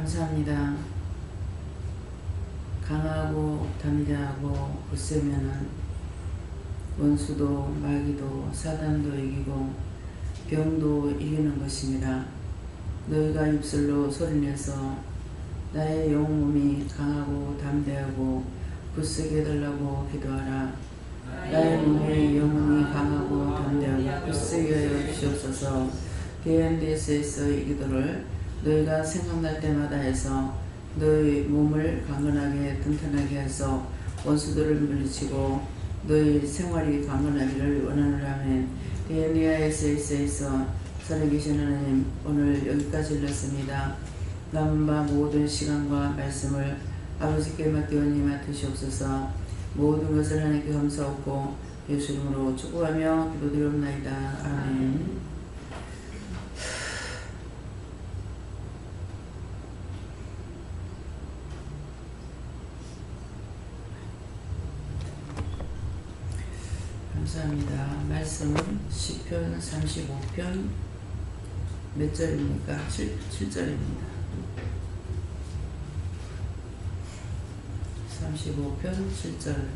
감사합니다. 강하고 담대하고 굳세면은 원수도 마귀도 사단도 이기고 병도 이기는 것입니다. 너희가 입술로 소리내서 나의 영몸이 강하고 담대하고 굳세게 해달라고 기도하라. 나의 몸의 영혼이 강하고 담대하고 굳세게 하여 주옵소서. 대한데스에서의 기도를 너희가 생각날 때마다 해서 너희 몸을 강건하게 튼튼하게 해서 원수들을 물리치고 너희 생활이 강건하기를 원하노라면. 대한리아에서 살아계신 하나님, 오늘 여기까지 일렀습니다. 남은 바 모든 시간과 말씀을 아버지께 맡기오니 맡으시옵소서. 모든 것을 하나님께 감사하고 예수 이름으로 축복하며 기도드리옵나이다. 아멘. 감사합니다. 말씀은 시편 35편 몇 절입니까? 7절입니다. 35편 7절.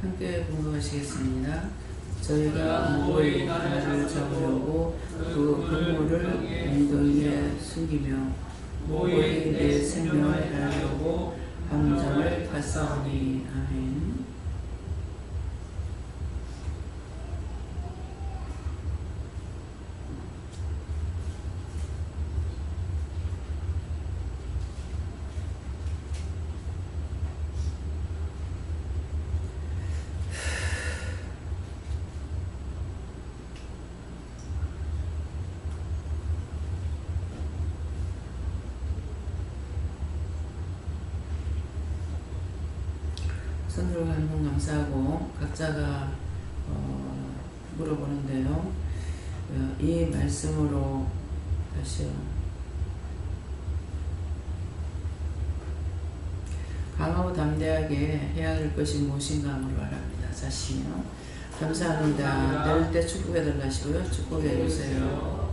함께 공부하시겠습니다. 저희가 무고히 나를 잡으려고 그 그물을 엉덩이에 숨기며 무고히 내 생명을 해하려고 함정을 받사오니. 아멘. 선물 감동 감사하고 각자가 물어보는데요. 이 말씀으로 다시요. 강하고 담대하게 해야 할 것이 무엇인가 물어랍니다. 자신이요. 감사합니다. 내릴 때 축복해 달라시고요. 축복해 주세요.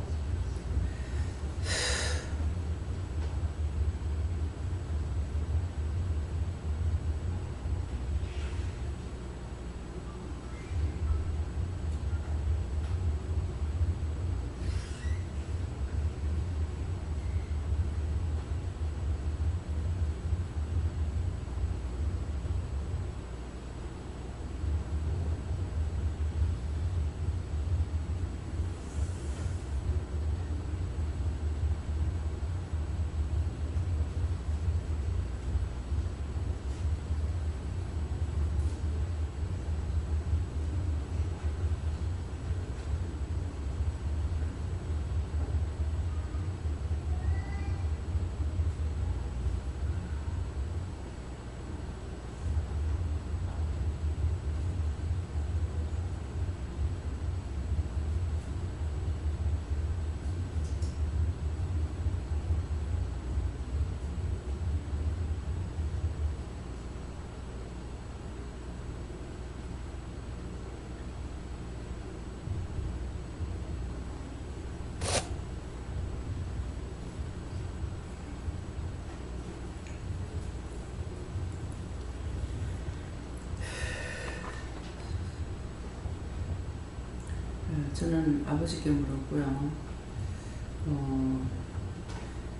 저는 아버지께 물었고요.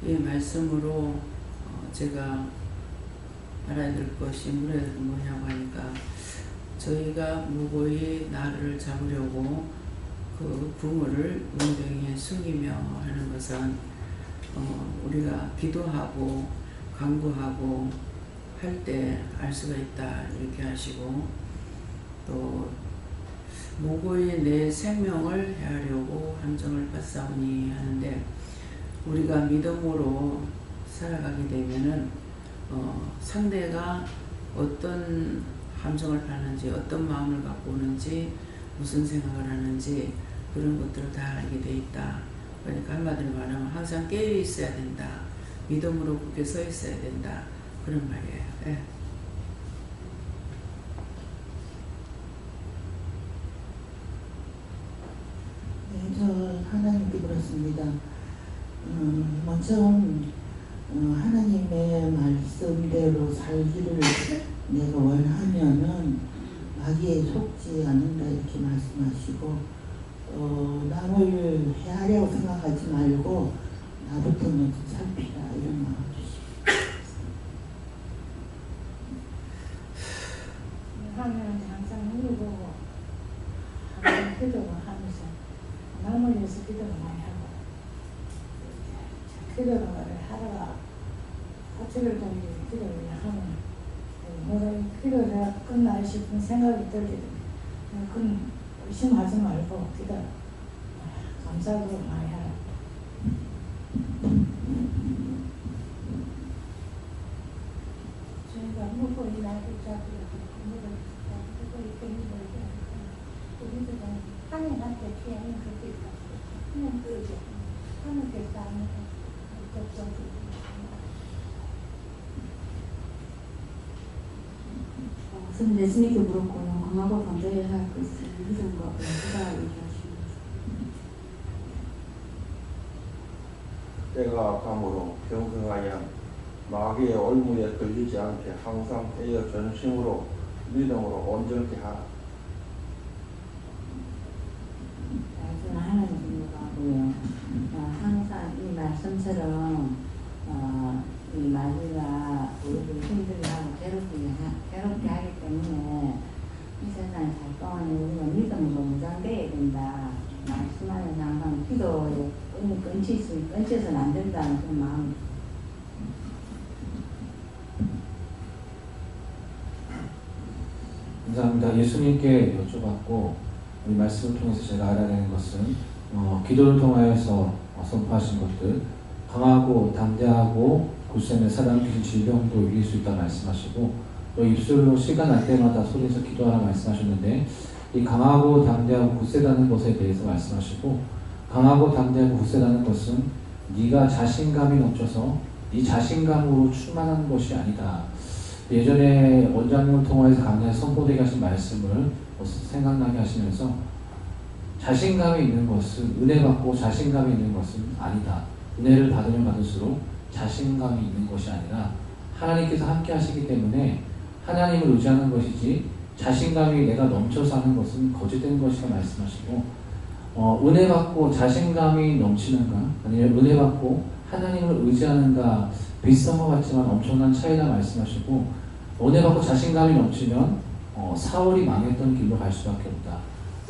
이 말씀으로 제가 알아야 될 것이 물어야 될 건 뭐냐고 하니까 저희가 무고히 나를 잡으려고 그 부모를 엉덩이에 숨기며 하는 것은 우리가 기도하고 간구하고 할 때 알 수가 있다 이렇게 하시고, 또 무고히 내 생명을 해하려고 함정을 받사오니 하는데, 우리가 믿음으로 살아가게 되면은 상대가 어떤 함정을 파는지, 어떤 마음을 갖고 오는지, 무슨 생각을 하는지 그런 것들을 다 알게 돼 있다. 그러니까 한마디로 말하면 항상 깨어 있어야 된다. 믿음으로 굳게 서 있어야 된다. 그런 말이에요. 네. 들었습니다. 먼저 하나님의 말씀대로 살기를 내가 원하면은 마귀에 속지 않는다 이렇게 말씀하시고 남을 해하려고 생각하지 말고 나부터 먼저 살피라 이런 마음 주십니다. 하나님한테 항상 물어보고 하나님 기도를 하면서 남을 위해서 기도를 많이 하고 기도를 하다가 어떻게 좀 기도를 하면 뭐라 기도가 끝나 싶은 생각이 들게 됩니다. 그건 의심하지 말고 기도 감사도 많이 하라. 저희가 먹고 일하고 자고 우리들은 하나님한테 피하는 그게 있다. 그냥 그죠. 하나님께서 하는 거 우선 예수님께 물었고요. 강하고 담대해야 할 것을 믿음과 은혜가 얘기하십니다. 때가 감으로 경성하여 마귀의 올무에 걸리지 않게 항상 애여 전심으로 믿음으로 온전케 하라. 저는 하나님께 하고요. 항상 이 말씀처럼 이 마귀가 우리를 힘들게 하고 괴롭게 하기 때문에 이 세상에 살 동안에 우리가 믿음으로 무장되어야 된다. 말씀하는 항상 기도에 끊쳐서는 안 된다는 그런 마음. 감사합니다. 예수님께 여쭤봤고 이 말씀을 통해서 제가 알아내는 것은 기도를 통하여서 선포하신 것들 강하고 담대하고 굳세면 사람 귀신 질병도 이길 수 있다 말씀하시고 또 입술로 시간 날 때마다 소리에서 기도하라 말씀하셨는데 이 강하고 담대하고 굳세다는 것에 대해서 말씀하시고 강하고 담대하고 굳세다는 것은 네가 자신감이 넘쳐서 네 자신감으로 충만한 것이 아니다. 예전에 원장님을 통해서 강연에 선포되게 하신 말씀을 생각나게 하시면서 자신감이 있는 것은 은혜 받고 자신감이 있는 것은 아니다. 은혜를 받으면 받을수록 자신감이 있는 것이 아니라 하나님께서 함께 하시기 때문에 하나님을 의지하는 것이지 자신감이 내가 넘쳐서 하는 것은 거짓된 것이라 말씀하시고 은혜 받고 자신감이 넘치는가 아니면 은혜 받고 하나님을 의지하는가 비슷한 것 같지만 엄청난 차이라 말씀하시고 은혜 받고 자신감이 넘치면 사울이 망했던 길로 갈 수밖에 없다.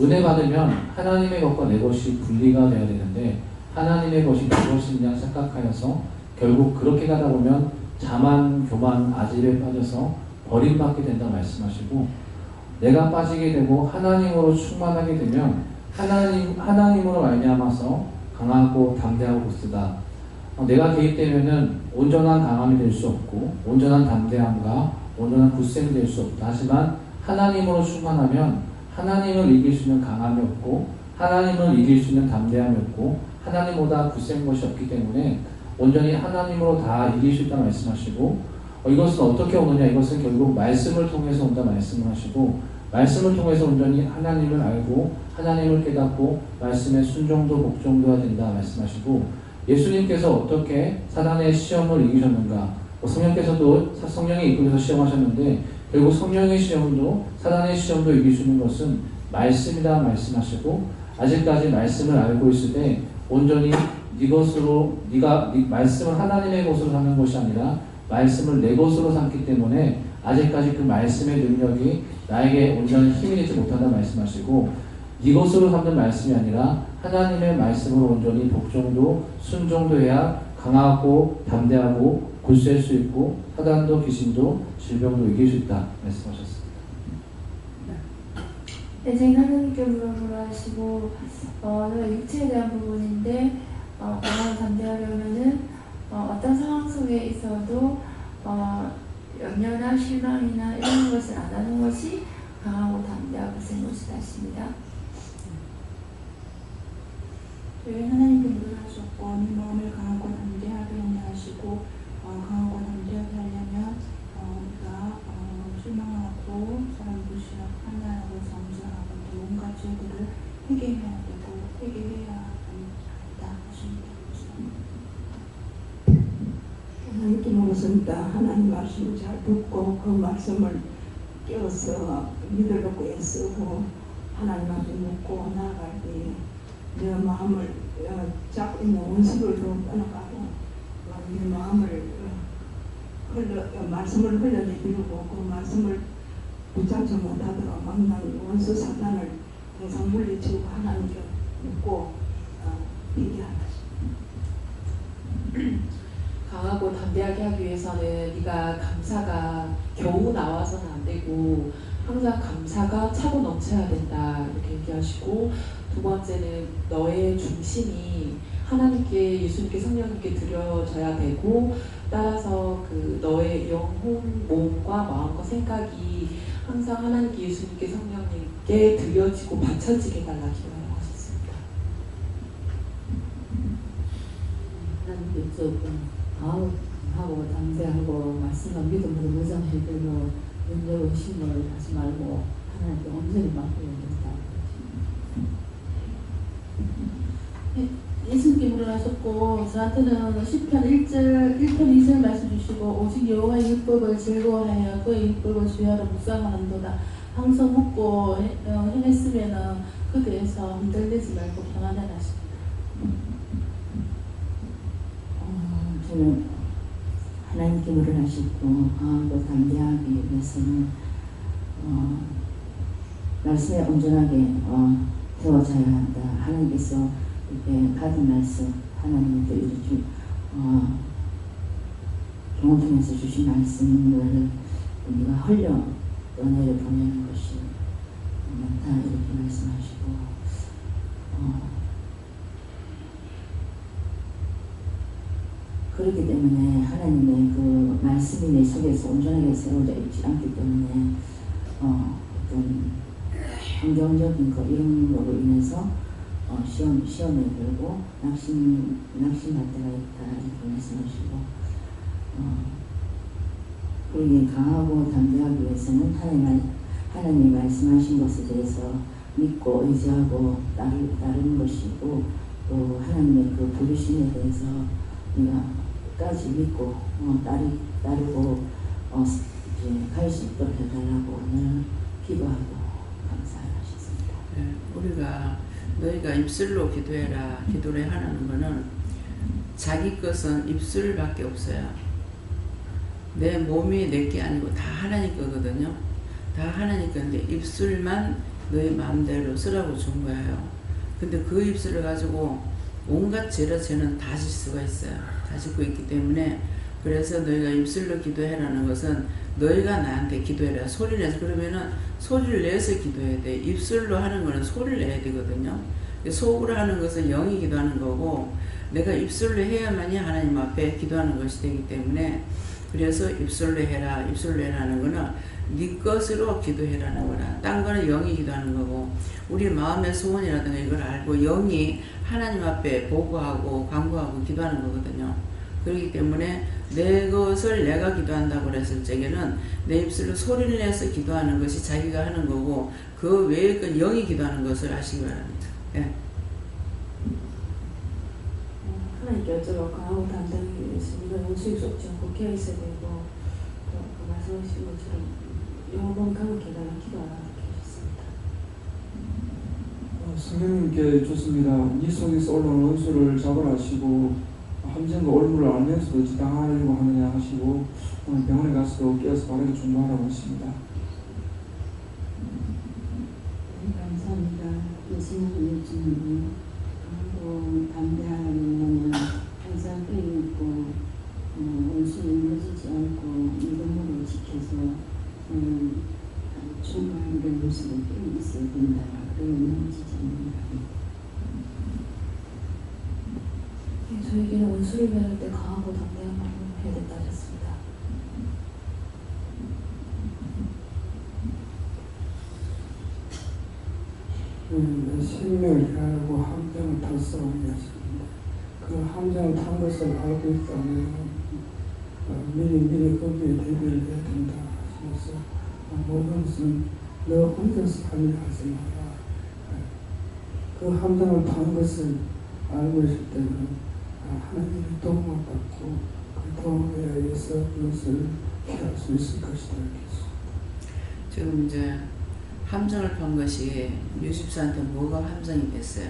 은혜 받으면 하나님의 것과 내 것이 분리가 돼야 되는데 하나님의 것이 내 것이냐 생각하여서 결국 그렇게 가다 보면 자만, 교만, 아집에 빠져서 버림받게 된다 말씀하시고 내가 빠지게 되고 하나님으로 충만하게 되면 하나님으로 말미암아서 강하고 담대하고 굳세다. 내가 개입되면은 온전한 강함이 될 수 없고 온전한 담대함과 온전한 굳셈이 될 수 없다. 하지만 하나님으로 충만하면 하나님을 이길 수 있는 강함이 없고 하나님을 이길 수 있는 담대함이 없고 하나님보다 굳센 것이 없기 때문에 온전히 하나님으로 다 이길 수 있다 말씀하시고 이것은 어떻게 오느냐 이것은 결국 말씀을 통해서 온다 말씀을 하시고 말씀을 통해서 온전히 하나님을 알고 하나님을 깨닫고 말씀에 순종도 복종도 해야 된다 말씀하시고 예수님께서 어떻게 사단의 시험을 이기셨는가 성령께서도 성령에 이끌려서 시험하셨는데 결국 성령의 시험도 사단의 시험도 이길 수 있는 것은 말씀이다 말씀하시고 아직까지 말씀을 알고 있을 때 온전히 네 것으로 네가 말씀을 하나님의 것으로 삼는 것이 아니라 말씀을 내 것으로 삼기 때문에 아직까지 그 말씀의 능력이 나에게 온전히 힘이 되지 못한다 말씀하시고 네 것으로 삼는 말씀이 아니라 하나님의 말씀으로 온전히 복종도 순종도 해야 강하고 담대하고 굳셀 수 있고 사단도 귀신도 질병도 이길 수 있다 말씀하셨습니다. 네, 저희 하나님께 물어보라 하시고 육체에 대한 부분인데 강하고 담대하려면은 어떤 상황 속에 있어도 염려나 실망이나 이런 것을 안 하는 것이 강하고 담대하고 센 것이다 하십니다. 저희 하나님께 물어하셨고 네 마음을 강하고 담대하게 하냐 하시고 강하고 담대하게 하려면 우리가 실망하고 사람 무시하고 판단하고 정죄하고 또 온갖 죄들을 회개해야 되고 회개해야 합니다. 느낌으로서입니다. 하나님 말씀을 잘 듣고 그 말씀을 깨어서 믿으려고 애쓰고 하나님 앞에 묻고 나아갈 때에 내 마음을 잡고 있는 원수를 떠나가고 내 마음을 말씀을 흘려내리고 그 말씀을 붙잡지 못하도록 막는 원수 사탄을 항상 물리치고 하나님께 묻고 얘기하라. 강하고 담대하게 하기 위해서는 네가 감사가 겨우 나와서는 안 되고 항상 감사가 차고 넘쳐야 된다 이렇게 얘기하시고, 두 번째는 너의 중심이 하나님께, 예수님께, 성령님께 드려져야 되고, 따라서 그 너의 영혼, 몸과 마음과 생각이 항상 하나님께, 예수님께, 성령님께 드려지고 바쳐지게 달라 기도하라고 하셨습니다. 하나님께 조금 하고 담대하고 말씀과 믿음으로 무장해들고 문제 의심을 하지 말고 하나님께 온전히 맡겨야 된다. 예수님께 물어나셨고 저한테는 시편 1편 2절 말씀 주시고 오직 여호와의 율법을 즐거워하여 그의 율법을 주야로 묵상하는도다. 항상 묻고 행했으면 그 대해서 흔들리지 말고 평안하라 하십니다. 저는 하나님께 물어나셨고 강하고 담대하기 위해서는 말씀에 온전하게 세워져야 한다. 하나님께서 이렇게 받은 말씀, 하나님께 이렇게 경험 통해서 주신 말씀을 우리가 흘려 떠내려 보내는 것이 많다 이렇게 말씀하시고 그렇기 때문에 하나님의 그 말씀이 내 속에서 온전하게 세워져 있지 않기 때문에 어떤 환경적인 거 이런 거로 인해서 시험에 들고 낙심할 때가 있다 이렇게 말씀하시고 우리 강하고 담대하기 위해서는 하나님이 말씀하신 것에 대해서 믿고 의지하고 따르는 것이고 또 하나님의 그 부르심에 대해서 우리가 끝까지 믿고 따르고 이제 갈 수 있도록 해달라고 오늘 기도하고 감사하셨습니다. 네, 우리가 너희가 입술로 기도해라 기도를 하는 거는 자기 것은 입술밖에 없어요. 내 몸이 내게 아니고 다 하나님 거거든요. 다 하나님 건데 입술만 너희 마음대로 쓰라고 준 거예요. 근데 그 입술을 가지고 온갖 죄를 죄는 다 질 수가 있어요. 다 짓고 있기 때문에 그래서 너희가 입술로 기도해라는 것은 너희가 나한테 기도해라 소리를 내서 그러면은 소리를 내서 기도해야 돼. 입술로 하는 거는 소리를 내야 되거든요. 속으로 하는 것은 영이 기도하는 거고 내가 입술로 해야만이 하나님 앞에 기도하는 것이 되기 때문에 그래서 입술로 해라 입술로 해라는 거는 네 것으로 기도해라는 거라. 딴 거는 영이 기도하는 거고 우리 마음의 소원이라든가 이걸 알고 영이 하나님 앞에 보고하고 간구하고 기도하는 거거든요. 그렇기 때문에 내 것을 내가 기도한다고 했을 적에는 내 입술로 소리를 내서 기도하는 것이 자기가 하는 거고 그 외의 건 영이 기도하는 것을 아시기 바랍니다. 예. 하나님께 여쭤봐 강하고 담대하기 위해서 우리가 용서의 쏟지 않고 깨어 있어야 되고 또 그 말씀하신 것처럼 영혼 감옥에 달라 기도하라 이렇게 하셨습니다. 성령님께 좋습니다. 네 속에서 올라오는 원수를 잡으라 하시고 함정과 올무를 알면서도 지당하려고 하느냐 하시고 오늘 병원에 가서도 깨어서 바르게 준비하라고 하십니다. 감사합니다. 예수님 주님 강하고 담대하려면 항상 깨어 있고 원수를 무너지지 않고 믿음으로 지켜서 충만한 모습을 깨어 있어야 된다. 그러면 넘어지지 않는다. 저에게는 원수를 멸할 때 강하고 담대한 마음을 해야 된다 하셨습니다. 생명을 가하고 함정을 탈수하게 하십니다. 그 함정을 탄 것을 알고 있다면 미리 거기에 대비해야 된다 하시면서 모든 것은 너 혼자서 하려 하지 마라. 그 함정을 탄 것을 알고 있을 때는 하나님의 도움을 받고 그 통해서 그것을 피할 수 있을 것이다. 지금 이제 함정을 판 것이 유집사한테 뭐가 함정이 됐어요?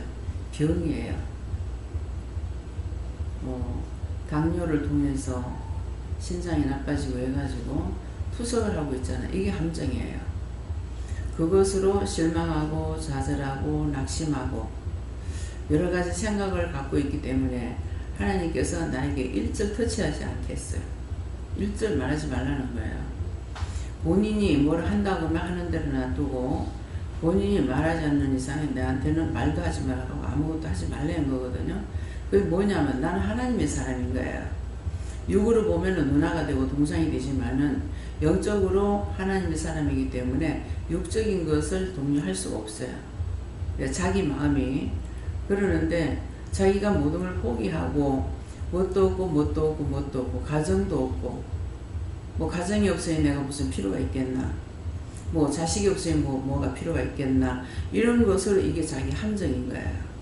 병이에요. 당뇨를 통해서 신장이 나빠지고 해가지고 투석을 하고 있잖아요. 이게 함정이에요. 그것으로 실망하고 좌절하고 낙심하고 여러 가지 생각을 갖고 있기 때문에 하나님께서 나에게 일절 터치하지 않겠어요. 일절 말하지 말라는 거예요. 본인이 뭘 한다고 하는 대로 놔두고 본인이 말하지 않는 이상에 내한테는 말도 하지 말라고 아무것도 하지 말라는 거거든요. 그게 뭐냐면 나는 하나님의 사람인 거예요. 육으로 보면은 누나가 되고 동생이 되지만은 영적으로 하나님의 사람이기 때문에 육적인 것을 독려할 수가 없어요. 자기 마음이 그러는데 자기가 모든 걸 포기하고 뭣도 없고 가정도 없고 뭐 가정이 없으니 내가 무슨 필요가 있겠나, 뭐 자식이 없으니 뭐가 필요가 있겠나, 이런 것을 이게 자기 함정인 거예요.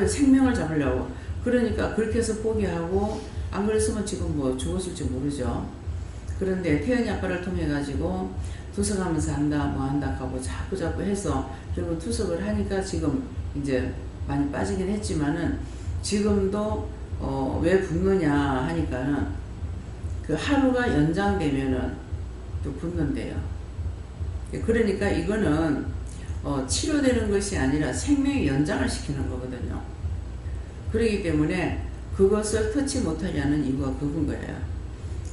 생명을 잡으려고. 그러니까 그렇게 해서 포기하고 안 그랬으면 지금 뭐 죽었을지 모르죠. 그런데 태연이 아빠를 통해 가지고 투석하면서 한다 뭐 한다 하고 자꾸 해서 결국 투석을 하니까 지금 이제 많이 빠지긴 했지만은 지금도 왜 붓느냐 하니까는 그 하루가 연장되면은 또 붓는데요. 그러니까 이거는 치료되는 것이 아니라 생명의 연장을 시키는 거거든요. 그렇기 때문에 그것을 터치 못하게 하는 이유가 그건 거예요.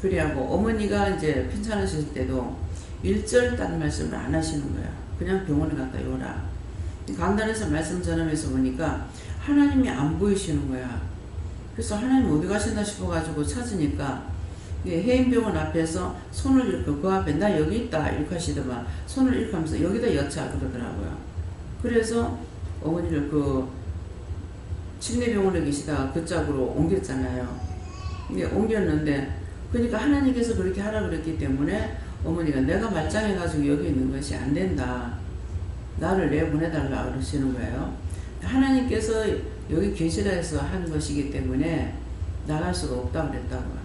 그래하고 어머니가 이제 편찮으실 때도 일절 딴 말씀을 안 하시는 거예요. 그냥 병원에 갔다 오라. 강단에서 말씀 전하면서 보니까 하나님이 안 보이시는 거야. 그래서 하나님 어디 가셨나 싶어가지고 찾으니까 해인병원 앞에서 손을 이렇게 그 앞에 나 여기 있다 이렇게 하시더만 손을 이렇게 하면서 여기다 여차 그러더라고요. 그래서 어머니를 그 침례병원에 계시다가 그 짝으로 옮겼잖아요. 옮겼는데 그러니까 하나님께서 그렇게 하라 그랬기 때문에 어머니가 내가 말짱해가지고 여기 있는 것이 안 된다. 나를 내보내달라 그러시는 거예요. 하나님께서 여기 계시라 해서 한 것이기 때문에 나갈 수가 없다고 그랬다고요.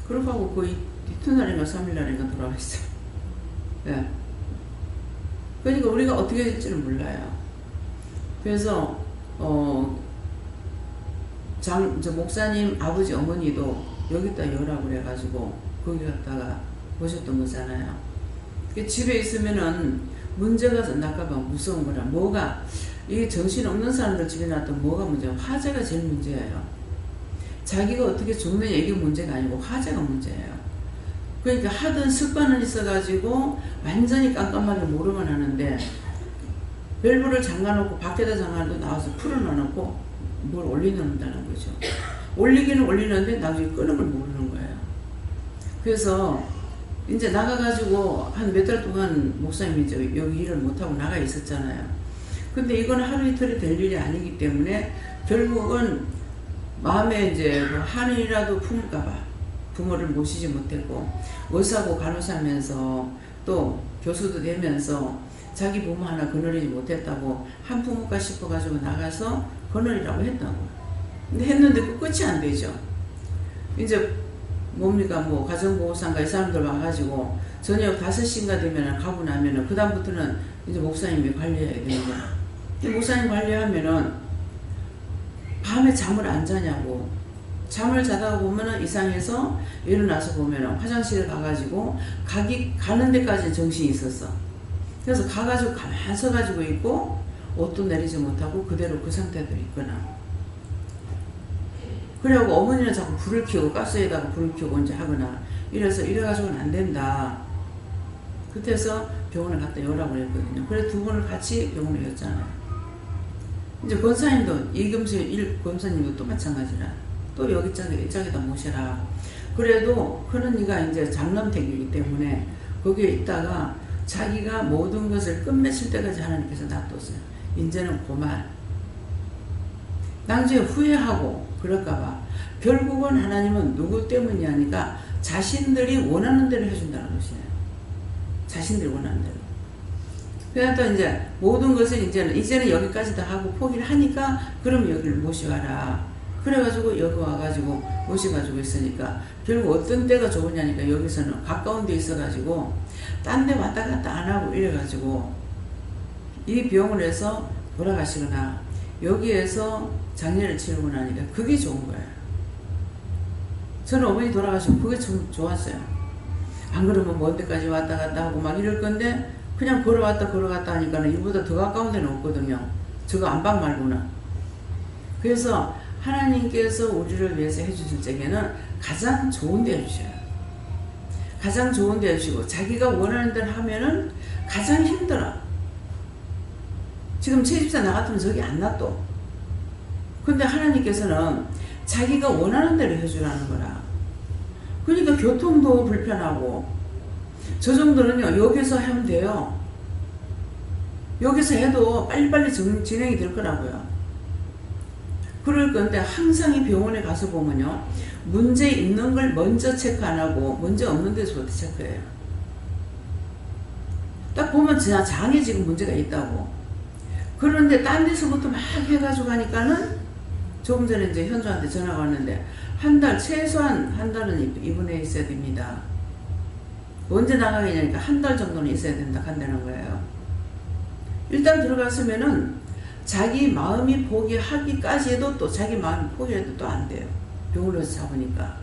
그렇게 하고 그 이튿날인가 3일날인가 돌아왔어요. 네. 그러니까 우리가 어떻게 될지는 몰라요. 그래서 저 목사님 아버지 어머니도 여기다 여라고 그래가지고 거기 갔다가 보셨던 거잖아요. 집에 있으면은 문제가 날까봐 무서운 거라. 뭐가 이게 정신 없는 사람들 집에 놨던 뭐가 문제야? 화재가 제일 문제예요. 자기가 어떻게 죽느냐 이게 문제가 아니고 화재가 문제예요. 그러니까 하던 습관은 있어가지고 완전히 깜깜하게 모르면 하는데 밸브를 잠가놓고 밖에다 잠가놓고 나와서 풀어놔놓고 뭘 올려놓는다는 거죠. 올리기는 올리는데 나중에 끄는 걸 모르는 거예요. 그래서 이제 나가가지고 한 몇 달 동안 목사님이 여기 일을 못하고 나가 있었잖아요. 근데 이건 하루 이틀이 될 일이 아니기 때문에 결국은 마음에 이제 한이라도 품을까봐 부모를 모시지 못했고 의사고 간호사면서 또 교수도 되면서 자기 부모 하나 거느리지 못했다고 한 부모가 싶어가지고 나가서 거느리라고 했다고. 근데 했는데 그 끝이 안 되죠. 이제 뭡니까 뭐 가정보호사인가 이 사람들 와가지고 저녁 5시인가 되면 가고 나면은 그 다음부터는 이제 목사님이 관리해야 되는 거야. 목사님 관리하면은 밤에 잠을 안 자냐고. 잠을 자다가 보면은 이상해서 일어나서 보면은 화장실에 가가지고 가는 데까지 정신이 있었어. 그래서 가가지고 가만히 서가지고 있고 옷도 내리지 못하고 그대로 그 상태대로 있거나. 그래갖고 어머니는 자꾸 불을 켜고 가스에다가 불을 켜고 이제 하거나 이래가지고는 안 된다. 그때서 병원을 갔다 오라고 그랬거든요. 그래서 두 분을 같이 병원에 갔잖아요. 이제 권사님도 권사님도 또 마찬가지라. 또 여기 이쪽에다 모셔라. 그래도 그런 이가 이제 장남택이기 때문에 거기에 있다가 자기가 모든 것을 끝맺을 때까지 하나님께서 놔뒀어요. 이제는 그만. 나중에 후회하고 그럴까봐. 결국은 하나님은 누구 때문이냐니까 자신들이 원하는 대로 해준다는 것이에요. 자신들이 원하는 대로. 그래서 또 이제 모든 것을 이제는 여기까지 다 하고 포기를 하니까 그럼 여기를 모셔와라. 그래가지고 여기 와가지고 모셔가지고 있으니까 결국 어떤 데가 좋으냐니까 여기서는 가까운 데 있어가지고 딴 데 왔다 갔다 안 하고 이래가지고 이 병원에서 돌아가시거나 여기에서 장례를 치르고 나니까 그게 좋은 거예요. 저는 어머니 돌아가시면 그게 참 좋았어요. 안 그러면 먼 데까지 왔다 갔다 하고 막 이럴 건데 그냥 걸어왔다 하니까는 이보다 더 가까운 데는 없거든요. 저거 안방 말고는. 그래서 하나님께서 우리를 위해서 해주실 적에는 가장 좋은 데 해주셔요. 가장 좋은 데 해주시고 자기가 원하는 대로 하면은 가장 힘들어. 지금 채집사 나 같으면 저기 안 놔둬. 근데 하나님께서는 자기가 원하는 대로 해주라는 거라. 그러니까 교통도 불편하고 저 정도는요 여기서 하면 돼요. 여기서 해도 빨리빨리 진행이 될 거라고요. 그럴 건데 항상 이 병원에 가서 보면요 문제 있는 걸 먼저 체크 안 하고 문제 없는 데서부터 체크해요. 딱 보면 진짜 장에 지금 문제가 있다고. 그런데 딴 데서부터 막 해가지고 가니까는 조금 전에 이제 현주한테 전화가 왔는데 한 달, 최소한 한 달은 입원해 있어야 됩니다. 언제 나가겠냐니까 한 달 정도는 있어야 된다 한다는 거예요. 일단 들어갔으면은 자기 마음이 포기하기까지 해도 또 자기 마음이 포기해도 또 안 돼요. 병원에서 잡으니까.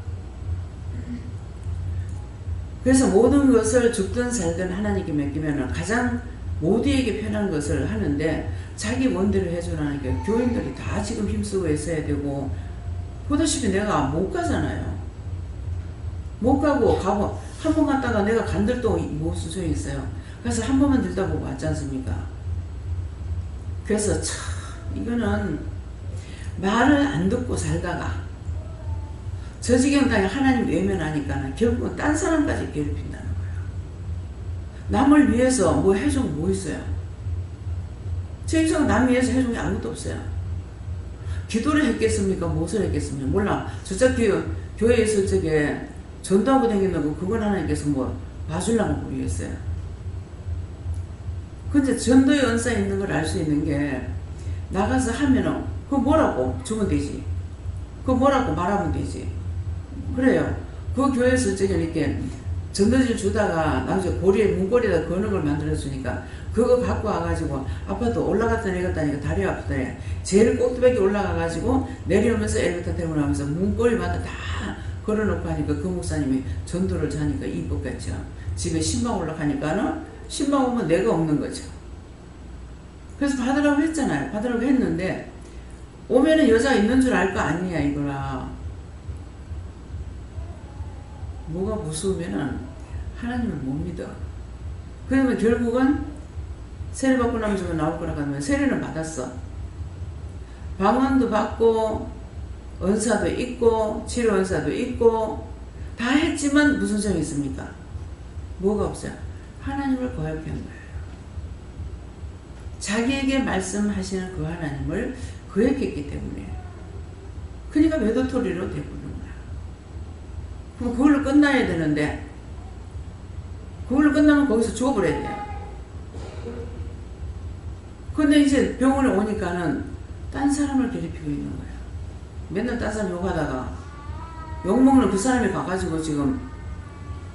그래서 모든 것을 죽든 살든 하나님께 맡기면은 가장 모두에게 편한 것을 하는데 자기 원대로 해주라는 게 교인들이 다 지금 힘쓰고 있어야 되고 보다시피 내가 못 가잖아요. 못 가고 한 번 갔다가 내가 간들도 못 수소에 있어요. 그래서 한 번만 들다 보고 왔지 않습니까? 그래서 참 이거는 말을 안 듣고 살다가 저 지경 땅에 하나님 외면하니까는 결국은 딴 사람까지 괴롭힌다는 거예요. 남을 위해서 뭐 해준 거 뭐 있어요? 제 입장은 남 위해서 해준 게 아무것도 없어요. 기도를 했겠습니까? 무엇을 했겠습니까? 몰라. 저쪽 교회에 있을 적에 전도하고 다니는 거 그건 하나님께서 뭐 봐주려고 모르겠어요. 근데 전도의 은사 있는 걸 알 수 있는 게 나가서 하면은 그거 뭐라고 주면 되지. 그거 뭐라고 말하면 되지. 그래요. 그 교회에 있을 적에 이렇게 전도지를 주다가 나중에 문고리에다 거는 걸 만들어주니까 그거 갖고 와가지고 아파도 올라갔다 내렸다니까 다리 아프다니 제일 꼭두백에 올라가가지고 내려오면서 엘리베이터 타고 나면서 문고리마다 다 걸어놓고 하니까 그 목사님이 전도를 자니까 이뻤겠죠. 집에 신방 올라가니까는 신방 오면 내가 없는 거죠. 그래서 받으라고 했잖아요. 받으라고 했는데 오면은 여자가 있는 줄 알 거 아니야 이거라. 뭐가 무서우면은 하나님을 못 믿어. 그러면 결국은 세례 받고 나면 저거 나올 거라고 하면 세례는 받았어. 방언도 받고 은사도 있고 치료 은사도 있고 다 했지만 무슨 점이 있습니까? 뭐가 없어요? 하나님을 거역한 거예요. 자기에게 말씀하시는 그 하나님을 거역했기 때문에 그러니까 외도토리로 되고 있는 거야. 그럼 그걸로 끝나야 되는데 그걸로 끝나면 거기서 죽어버려야 돼요. 근데 이제 병원에 오니까는 딴 사람을 괴롭히고 있는 거예요. 맨날 딴 사람 욕하다가 욕먹는 그 사람이 가가지고 지금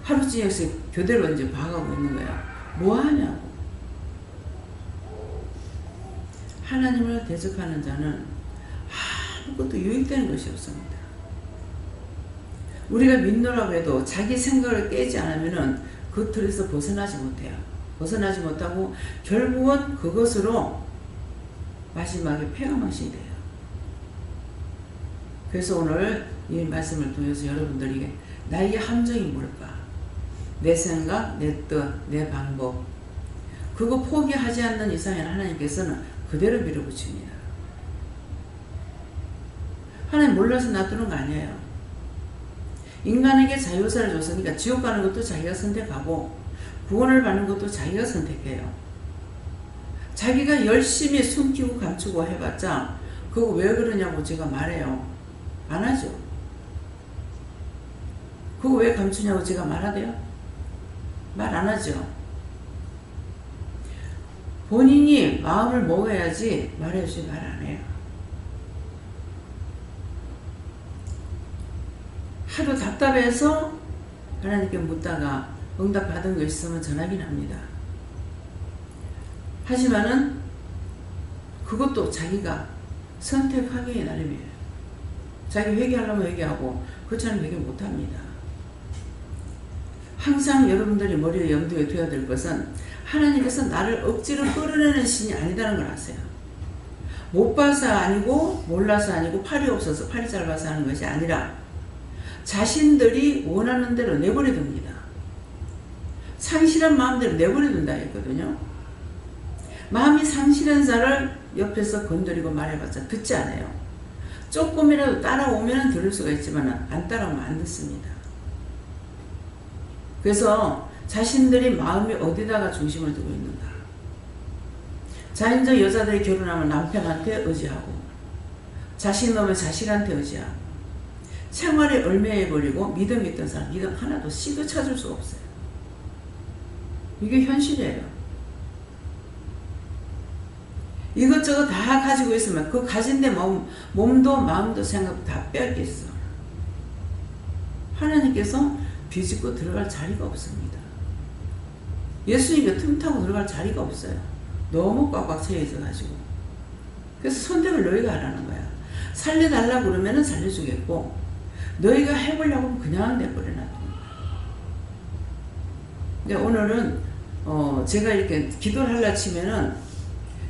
하루쯤에서 교대로 이제 봐가고 있는 거야. 뭐 하냐고. 하나님을 대적하는 자는 아무것도 유익되는 것이 없습니다. 우리가 믿노라고 해도 자기 생각을 깨지 않으면은 그 틀에서 벗어나지 못해요. 벗어나지 못하고 결국은 그것으로 마지막에 폐가망신이 돼요. 그래서 오늘 이 말씀을 통해서 여러분들에게 나에게 함정이 뭘까? 내 생각, 내 뜻, 내 방법 그거 포기하지 않는 이상에는 하나님께서는 그대로 밀어붙입니다. 하나님 몰라서 놔두는 거 아니에요. 인간에게 자유사를 줬으니까 지옥 가는 것도 자기가 선택하고 구원을 받는 것도 자기가 선택해요. 자기가 열심히 숨기고 감추고 해봤자 그거 왜 그러냐고 제가 말해요. 안 하죠. 그거 왜 감추냐고 제가 말하대요? 말 안 하죠. 본인이 마음을 먹어야지 말해야지 말 안 해요. 하도 답답해서 하나님께 묻다가 응답 받은 거 있으면 전하긴 합니다. 하지만은 그것도 자기가 선택하기에 나름이에요. 자기 회개하려면 회개하고 그렇지 않으면 회개 못합니다. 항상 여러분들이 머리에 염두에 둬야 될 것은 하나님께서 나를 억지로 끌어내는 신이 아니다는 걸 아세요. 못 봐서 아니고 몰라서 아니고 팔이 없어서 팔이 짧아서 하는 것이 아니라 자신들이 원하는 대로 내버려 둡니다. 상실한 마음대로 내버려 둔다 했거든요. 마음이 상실한 자를 옆에서 건드리고 말해봤자 듣지 않아요. 조금이라도 따라오면 들을 수가 있지만 안 따라오면 안 듣습니다. 그래서 자신들이 마음이 어디다가 중심을 두고 있는가. 자연적 여자들이 결혼하면 남편한테 의지하고 자신 오면 자식한테 의지하고 생활에 얽매여버리고 믿음 있던 사람 믿음 하나도 씨도 찾을 수가 없어요. 이게 현실이에요. 이것저것 다 가지고 있으면 그 가진 데 몸도 마음도 생각도 다 빼앗겼어. 하나님께서 비집고 들어갈 자리가 없습니다. 예수님이 틈타고 들어갈 자리가 없어요. 너무 꽉꽉 채워져 가지고. 그래서 선택을 너희가 하라는 거야. 살려달라고 그러면 살려주겠고 너희가 해보려고 하면 그냥 내버려 놔둔 거야. 근데 오늘은 제가 이렇게 기도를 하려 치면은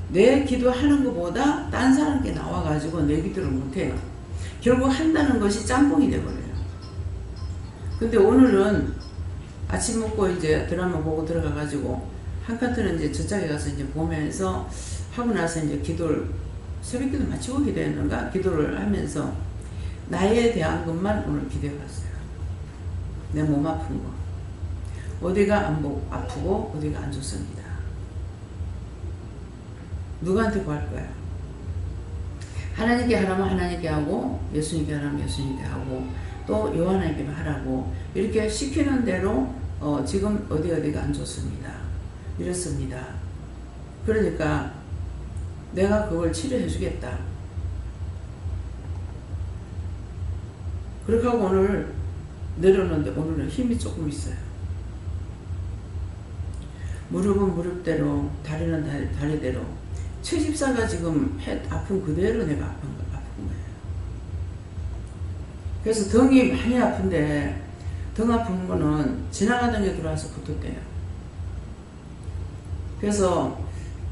내 기도하는 것보다 딴 사람께 나와가지고 내 기도를 못해요. 결국 한다는 것이 짬뽕이 돼버려요. 근데 오늘은 아침 먹고 이제 드라마 보고 들어가가지고 한 칸트는 이제 저쪽에 가서 이제 보면서 하고 나서 이제 기도를 새벽 기도 마치고 기도했는가 기도를 하면서 나에 대한 것만 오늘 기도해봤어요. 내 몸 아픈 거 어디가 안 아프고 어디가 안 좋습니다. 누구한테 구할 거야? 하나님께 하라면 하나님께 하고 예수님께 하라면 예수님께 하고 또 요한에게만 하라고 이렇게 시키는 대로 지금 어디가 안 좋습니다. 이렇습니다. 그러니까 내가 그걸 치료해 주겠다. 그렇게 하고 오늘 내려오는데 오늘은 힘이 조금 있어요. 무릎은 무릎대로 다리는 다리대로 채집사가 지금 아픈 그대로 내가 아픈 거예요. 그래서 등이 많이 아픈데 등 아픈 거는 지나가던 게 들어와서 붙었대요. 그래서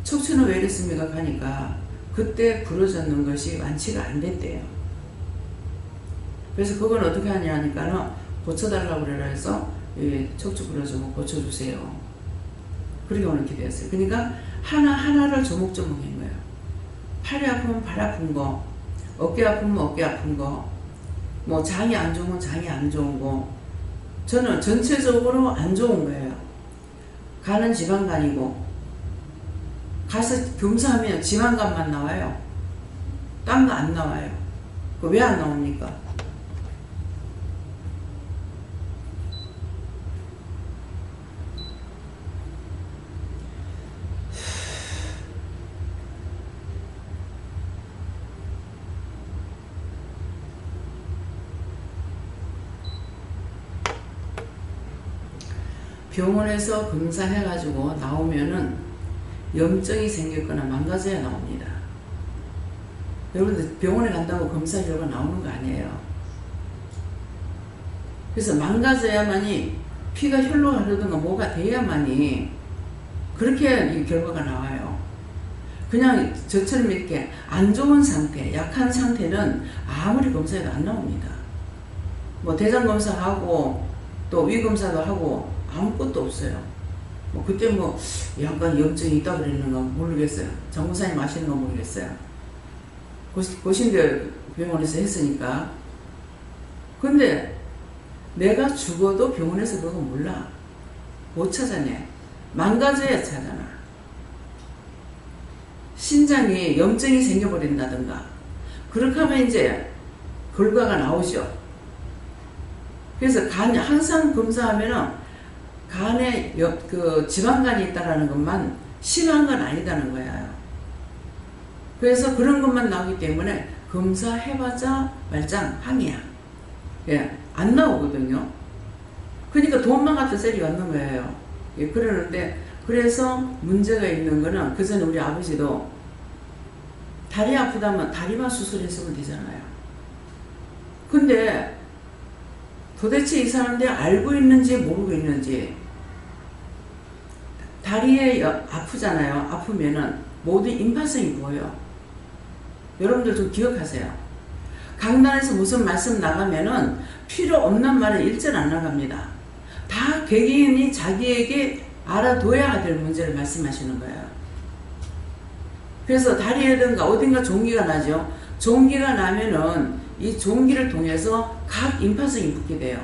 척추는 왜 이랬습니까? 가니까 그때 부러졌는 것이 완치가 안 됐대요. 그래서 그건 어떻게 하냐 하니까는 고쳐달라고 그래라 해서 척추 부러진 거 고쳐주세요. 그렇게 오늘 기도했어요. 그러니까 하나하나를 조목조목인 거예요. 팔이 아프면 팔 아픈 거, 어깨 아프면 어깨 아픈 거, 뭐 장이 안 좋은 건 장이 안 좋은 거. 저는 전체적으로 안 좋은 거예요. 간은 지방간이고 가서 검사하면 지방간만 나와요. 딴 거 안 나와요. 그 왜 안 나옵니까? 병원에서 검사해가지고 나오면은 염증이 생겼거나 망가져야 나옵니다. 여러분들 병원에 간다고 검사 결과 나오는 거 아니에요. 그래서 망가져야만이 피가 혈로 흐르든가 뭐가 돼야만이 그렇게 이 결과가 나와요. 그냥 저처럼 이렇게 안 좋은 상태, 약한 상태는 아무리 검사해도 안 나옵니다. 뭐 대장 검사하고 또 위 검사도 하고 아무것도 없어요. 뭐 그때 뭐 약간 염증이 있다 그랬는가 모르겠어요. 정부사님 아시는 건 모르겠어요. 고신대 병원에서 했으니까. 근데 내가 죽어도 병원에서 그거 몰라. 못 찾아내. 망가져야 찾아나. 신장에 염증이 생겨버린다든가 그렇게 하면 이제 결과가 나오죠. 그래서 항상 검사하면은 간에 그 지방간이 있다라는 것만 심한 건 아니다는 거예요. 그래서 그런 것만 나오기 때문에 검사해봤자 말짱 항이야. 예. 안 나오거든요. 그러니까 돈만 갖다 셀이 없는 거예요. 예, 그러는데 그래서 문제가 있는 거는 그 전에 우리 아버지도 다리 아프다면 다리만 수술했으면 되잖아요. 근데 도대체 이 사람들이 알고 있는지 모르고 있는지 다리에 아프잖아요. 아프면은 모든 임파성이 보여요. 여러분들 좀 기억하세요. 강단에서 무슨 말씀 나가면은 필요 없는 말은 일절 안 나갑니다. 다 개개인이 자기에게 알아둬야 될 문제를 말씀하시는 거예요. 그래서 다리에든가 어딘가 종기가 나죠. 종기가 나면은 이 종기를 통해서 각 임파성이 붙게 돼요.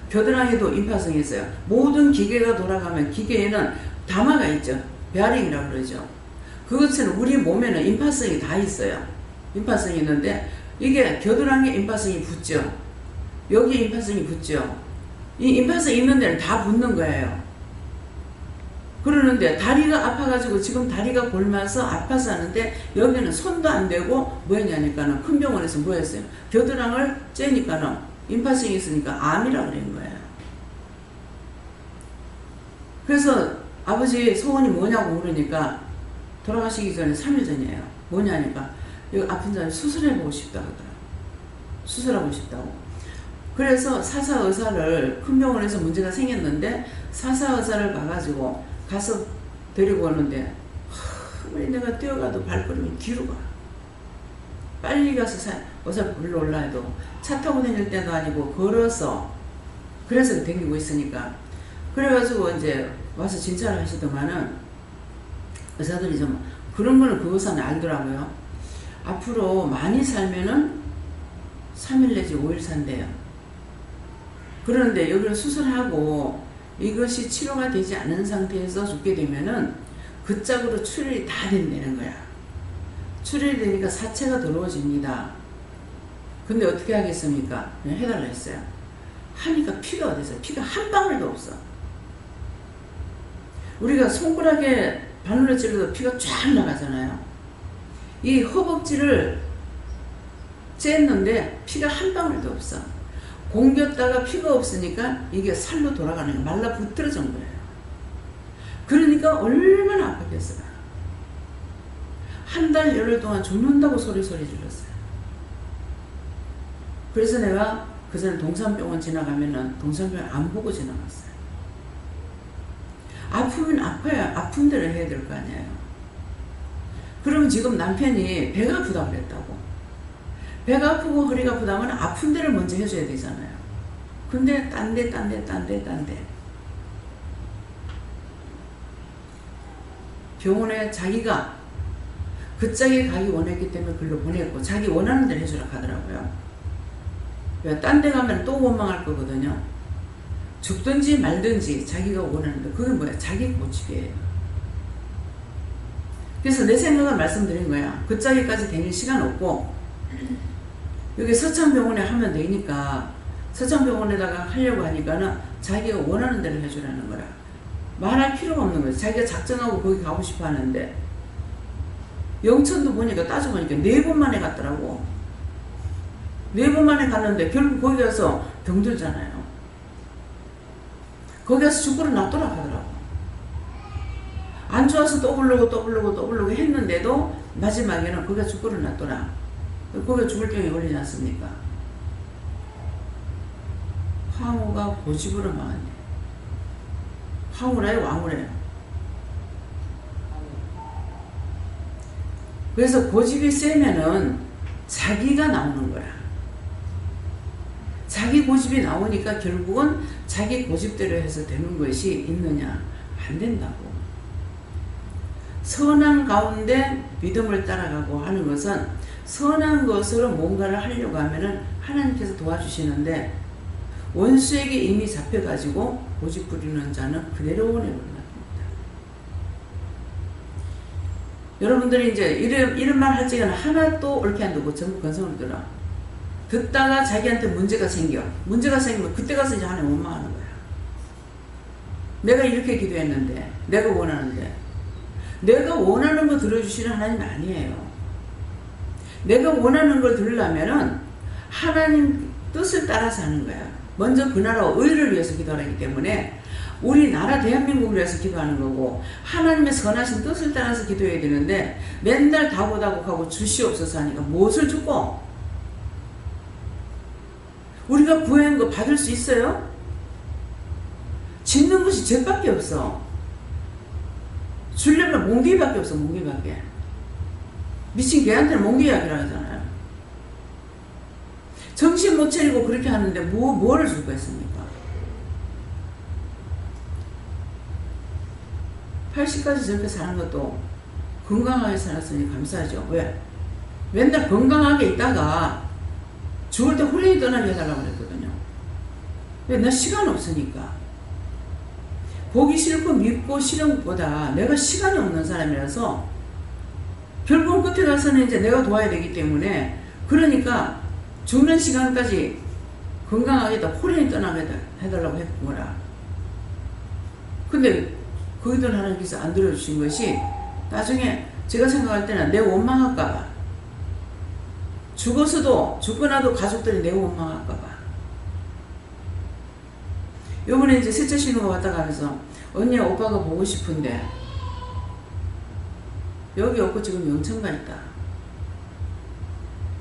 겨드랑이도 임파성이 있어요. 모든 기계가 돌아가면 기계에는 담화가 있죠. 베어링이라고 그러죠. 그것처럼 우리 몸에는 임파성이 다 있어요. 임파성이 있는데 이게 겨드랑이에 임파성이 붙죠. 여기 임파성이 붙죠. 이 임파성이 있는 데는 다 붙는 거예요. 그러는데 다리가 아파가지고 지금 다리가 골마서 아파서 하는데 여기는 손도 안 대고 뭐 했냐니까는 큰 병원에서 뭐 했어요? 겨드랑이를 째니까는 임파성이 있으니까 암이라고 그런 거예요. 그래서 아버지 소원이 뭐냐고 물으니까 돌아가시기 전에 3일 전이에요. 뭐냐니까 여기 아픈 사람이 수술해보고 싶다고 하더라고요. 수술하고 싶다고. 그래서 사사의사를 큰 병원에서 문제가 생겼는데 사사의사를 가가지고 가서 데리고 오는데 왜 내가 뛰어가도 발걸음이 뒤로 가. 빨리 가서 의사 불러 올라 해도 차 타고 다닐 때도 아니고 걸어서 그래서 다니고 있으니까 그래가지고 이제 와서 진찰을 하시더만은 의사들이 좀 그런 거는 그 의사는 알더라고요. 앞으로 많이 살면은 3일 내지 5일 산대요. 그런데 여기를 수술하고 이것이 치료가 되지 않은 상태에서 죽게 되면은 그 짝으로 출혈이 다 된다는 거야. 출혈이 되니까 사체가 더러워집니다. 근데 어떻게 하겠습니까? 그냥 해달라 했어요. 하니까 피가 어디서? 피가 한 방울도 없어. 우리가 손가락에 바늘로 찔러도 피가 쫙 나가잖아요. 이 허벅지를 쬐는데 피가 한 방울도 없어. 공겼다가 피가 없으니까 이게 살로 돌아가는 거예요. 말라붙어진 거예요. 그러니까 얼마나 아팠겠어요. 한 달 열흘 동안 죽는다고 소리 질렀어요. 그래서 내가 그 전에 동산병원 지나가면은 동산병원 안 보고 지나갔어요. 아프면 아파야 아픈 대로 해야 될 거 아니에요. 그러면 지금 남편이 배가 아프다고 그랬다고. 배가 아프고 허리가 아프다면 아픈 데를 먼저 해줘야 되잖아요. 근데 딴 데. 병원에 자기가 그 짝에 가기 원했기 때문에 글로 보냈고 자기 원하는 대로 해주라 하더라고요. 왜 딴 데 가면 또 원망할 거거든요. 죽든지 말든지 자기가 원하는 데 그게 뭐야? 자기 고집이에요. 그래서 내 생각을 말씀드린 거야. 그 짝에까지 다닐 시간 없고 여기 서창병원에 하면 되니까 서창병원에다가 하려고 하니까는 자기가 원하는 대로 해주라는 거라. 말할 필요가 없는 거예요. 자기가 작정하고 거기 가고 싶어 하는데 영천도 보니까 따져보니까 4번 만에 갔더라고. 4번 만에 갔는데 결국 거기 가서 병들잖아요. 거기 가서 죽으러 놔둬라 하더라고. 안 좋아서 또 부르고 했는데도 마지막에는 거기가 죽으러 놔둬라. 거기가 죽을 병에 걸리지 않습니까? 황후가 고집으로 망했네. 황후래요, 왕후래요. 그래서 고집이 세면은 자기가 나오는 거야. 자기 고집이 나오니까 결국은 자기 고집대로 해서 되는 것이 있느냐? 안 된다고. 선한 가운데 믿음을 따라가고 하는 것은 선한 것으로 뭔가를 하려고 하면은 하나님께서 도와주시는데 원수에게 이미 잡혀가지고 고집 부리는 자는 그대로 오내버립니다. 여러분들이 이제 이런 말 할 적에는 하나도 옳게 안 듣고 전부 건성을 들어. 듣다가 자기한테 문제가 생기면 그때 가서 이제 하나님 원망하는 거야. 내가 이렇게 기도했는데, 내가 원하는데, 내가 원하는 거 들어주시는 하나님 아니에요. 내가 원하는 걸 들으려면은 하나님 뜻을 따라서 하는 거야. 먼저 그 나라 의를 위해서 기도하기 때문에 우리나라 대한민국을 위해서 기도하는 거고 하나님의 선하신 뜻을 따라서 기도해야 되는데 맨날 다고다고하고 주시옵소서 하니까 무엇을 주고 우리가 구한 거 받을 수 있어요? 짓는 것이 죄밖에 없어. 주려면 몽개밖에 없어. 몽개밖에. 미친 개한테는 몽개약이라고 하잖아요. 정신 못 차리고 그렇게 하는데 뭐를 줄 거겠습니까? 80까지 저렇게 사는 것도 건강하게 살았으니 감사하죠. 왜? 맨날 건강하게 있다가 죽을 때 홀연히 떠나게 해달라고 그랬거든요. 왜? 나 시간 없으니까. 보기 싫고 믿고 싫은 것보다 내가 시간이 없는 사람이라서 결국 끝에 가서는 이제 내가 도와야 되기 때문에 그러니까 죽는 시간까지 건강하게 홀연히 떠나게 해달라고 했구나. 근데 거기들 하나님께서 안 들어주신 것이 나중에 제가 생각할 때는 내 원망할까봐 죽어서도 죽고 나도 가족들이 내 원망할까봐 요번에 이제 셋째 신우가 왔다 가면서 언니 오빠가 보고 싶은데 여기 없고 지금 영천가 있다.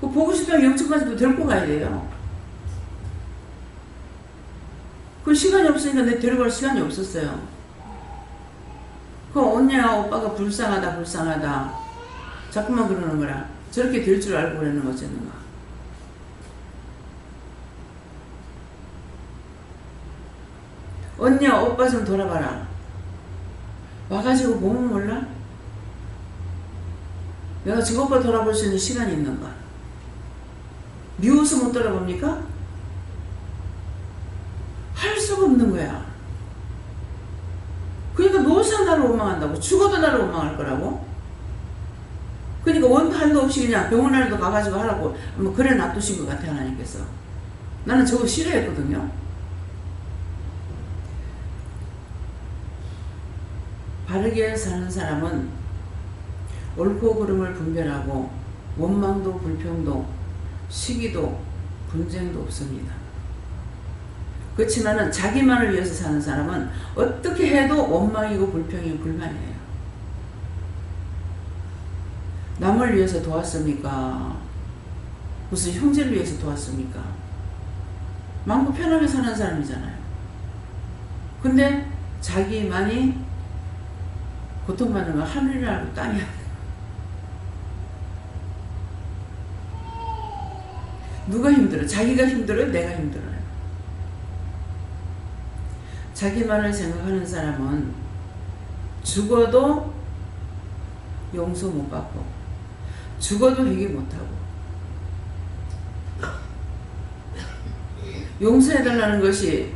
그 보고 싶다면 영천까지도 데리고 가야 돼요. 그 시간이 없으니까 내 데려갈 시간이 없었어요. 그 언니야 오빠가 불쌍하다 자꾸만 그러는 거라 저렇게 될 줄 알고 그랬는 거였는가. 언니야 오빠 좀 돌아봐라. 와가지고 보면 몰라? 내가 지금 오빠 돌아볼 수 있는 시간이 있는가? 미워서 못 돌아봅니까? 할 수가 없는 거야. 그러니까 노사 나를 원망한다고. 죽어도 나를 원망할 거라고. 그러니까 원도 한도 없이 그냥 병원에도 가가지고 하라고 뭐 그래 놔두신 것 같아 하나님께서. 나는 저거 싫어했거든요. 바르게 사는 사람은 옳고 그름을 분별하고 원망도 불평도 시기도 분쟁도 없습니다. 그렇지만은 자기만을 위해서 사는 사람은 어떻게 해도 원망이고 불평이고 불만이에요. 남을 위해서 도왔습니까? 무슨 형제를 위해서 도왔습니까? 마음껏 편하게 사는 사람이잖아요. 근데 자기만이 고통받는 건 하늘이라고 땅이야. 누가 힘들어? 자기가 힘들어요? 내가 힘들어요? 자기만을 생각하는 사람은 죽어도 용서 못 받고 죽어도 회개 못하고 용서해달라는 것이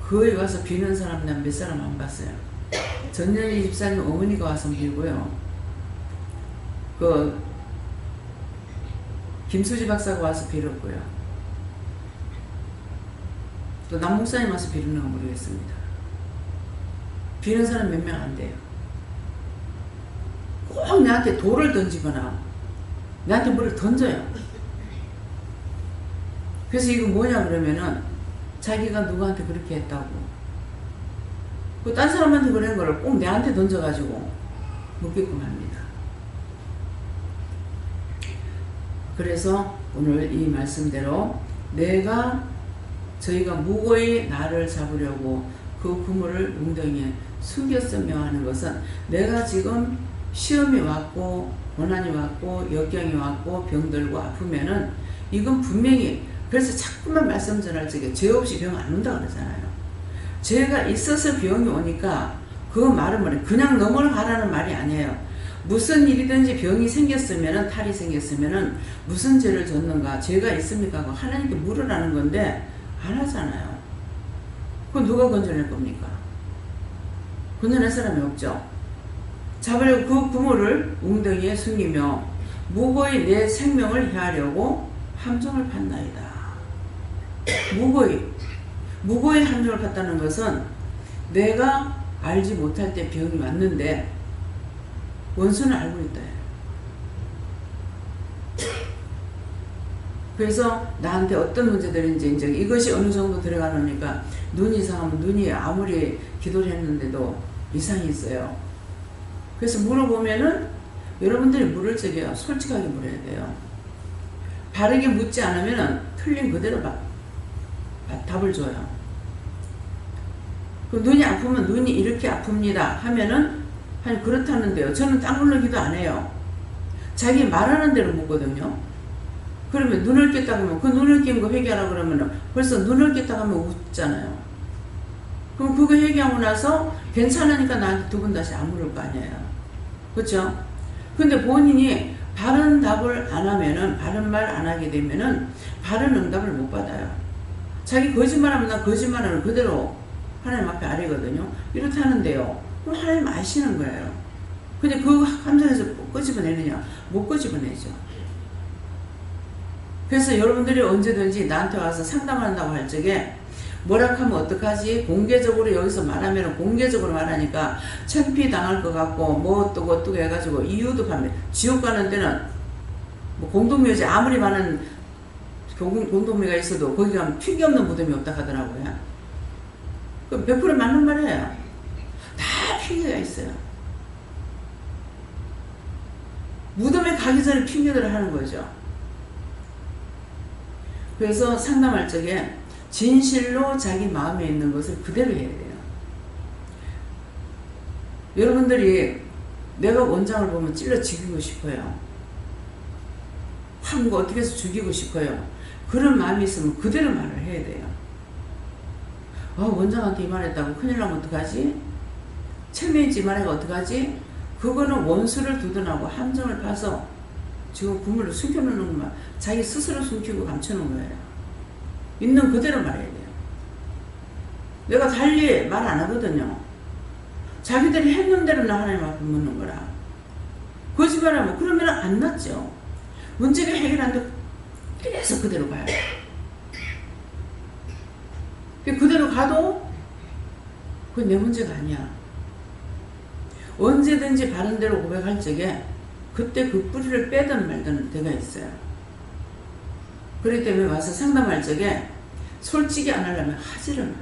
거기 가서 비는 사람 난 몇 사람 안 봤어요. 전년희 집사님 어머니가 와서 빌고요. 그 김수지 박사가 와서 빌었고요. 또 남목사님 와서 비는 건 모르겠습니다. 비는 사람 몇 명 안 돼요. 꼭 나한테 돌을 던지거나 나한테 뭐를 던져요. 그래서 이거 뭐냐 그러면은 자기가 누구한테 그렇게 했다고 그 딴 사람한테 그런 거를 꼭 내한테 던져가지고 묻게끔 합니다. 그래서 오늘 이 말씀대로 저희가 무고히 나를 잡으려고 그 그물을 웅덩이에 숨겼으며 하는 것은 내가 지금 시험이 왔고 고난이 왔고 역경이 왔고 병들고 아프면은 이건 분명히 그래서 자꾸만 말씀 전할 적에 죄 없이 병 안 온다 그러잖아요. 죄가 있어서 병이 오니까 그 말은 뭐래 그냥 넘어가라는 말이 아니에요. 무슨 일이든지 병이 생겼으면은 탈이 생겼으면은 무슨 죄를 졌는가 죄가 있습니까 하고 하나님께 물으라는 건데 안 하잖아요. 그건 누가 건져낼 겁니까? 건져낼 사람이 없죠. 잡으려고 그 그물을 웅덩이에 숨기며 무고히 내 생명을 해하려고 함정을 팠나이다. 무고히 함정을 팠다는 것은 내가 알지 못할 때 병이 왔는데 원수는 알고 있다. 그래서 나한테 어떤 문제들인지 이제 이것이 어느 정도 들어가놓으니까 눈이 이상하면 눈이 아무리 기도를 했는데도 이상이 있어요. 그래서 물어보면은 여러분들이 물을 적에요. 솔직하게 물어야 돼요. 바르게 묻지 않으면은 틀린 그대로 답을 줘요. 그 눈이 아프면 눈이 이렇게 아픕니다 하면은 아니 그렇다는데요. 저는 딱 눌러 기도 안 해요. 자기 말하는 대로 묻거든요. 그러면 눈을 깼다 그러면 그 눈을 낀 거 회개하라 그러면 벌써 눈을 깼다 하면 웃잖아요. 그럼 그거 회개하고 나서 괜찮으니까 나한테 두 번 다시 안 물을 거 아니에요. 그렇죠? 근데 본인이 바른 답을 안 하면은 바른 말 안 하게 되면은 바른 응답을 못 받아요. 자기 거짓말하면 나 거짓말하는 그대로 하나님 앞에 아뢰거든요. 이렇다는데요. 그럼 하나님 아시는 거예요. 근데 그 감정에서 끄집어내느냐? 못 끄집어내죠. 그래서 여러분들이 언제든지 나한테 와서 상담한다고 할 적에 뭐라 하면 어떡하지? 공개적으로 여기서 말하면 공개적으로 말하니까 창피 당할 것 같고 뭐 어떠고 해가지고 이유도 반면 지옥 가는 데는 뭐 공동묘지 아무리 많은 공동묘가 있어도 거기 가면 핑계 없는 무덤이 없다 하더라고요. 그럼 100% 맞는 말이에요. 다 핑계가 있어요. 무덤에 가기 전에 핑계들을 하는 거죠. 그래서 상담할 적에 진실로 자기 마음에 있는 것을 그대로 해야 돼요. 여러분들이 내가 원장을 보면 찔러 죽이고 싶어요. 한 거 어떻게 해서 죽이고 싶어요. 그런 마음이 있으면 그대로 말을 해야 돼요. 원장한테 이 말했다고 큰일 나면 어떡하지? 체면있지 말해가 어떡하지? 그거는 원수를 두둔하고 함정을 파서 지금 구물을 숨겨놓는 것만 자기 스스로 숨기고 감춰놓은 거예요. 있는 그대로 말해야 돼요. 내가 달리 말 안 하거든요. 자기들이 했는 대로 나 하나님 앞에 묻는 거라. 거짓말하면 그러면 안 낫죠. 문제가 해결 안 되고 계속 그대로 가요. 그대로 가도 그건 내 문제가 아니야. 언제든지 바른 대로 고백할 적에 그때 그 뿌리를 빼든 말든 때가 있어요. 그렇기 때문에 와서 상담할 적에 솔직히 안 하려면 하지를 마.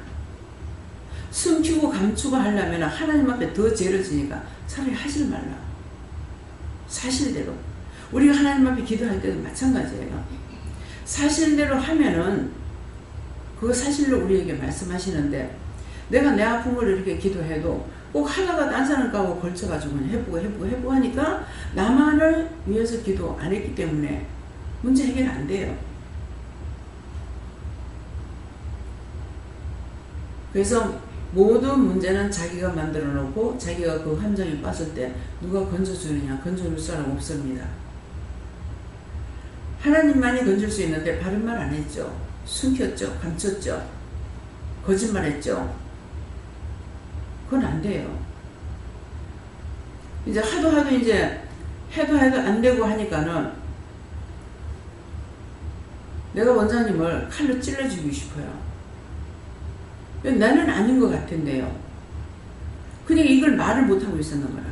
숨기고 감추고 하려면 하나님 앞에 더 죄를 지니까 차라리 하질 말라. 사실대로. 우리가 하나님 앞에 기도할 때도 마찬가지예요. 사실대로 하면은 그거 사실로 우리에게 말씀하시는데 내가 내 아픈 걸 이렇게 기도해도 꼭 하다가 딴 사람 까고 걸쳐가지고 해보고 하니까 나만을 위해서 기도 안 했기 때문에 문제 해결 안 돼요. 그래서 모든 문제는 자기가 만들어 놓고 자기가 그 함정에 빠질 때 누가 건져주느냐? 건져줄 사람 없습니다. 하나님만이 건질 수 있는데 바른 말 안 했죠. 숨겼죠. 감췄죠. 거짓말했죠. 그건 안 돼요. 이제 하도 이제 해도 안 되고 하니까는 내가 원장님을 칼로 찔러주고 싶어요. 나는 아닌 것 같은데요. 그냥 이걸 말을 못하고 있었는 거라.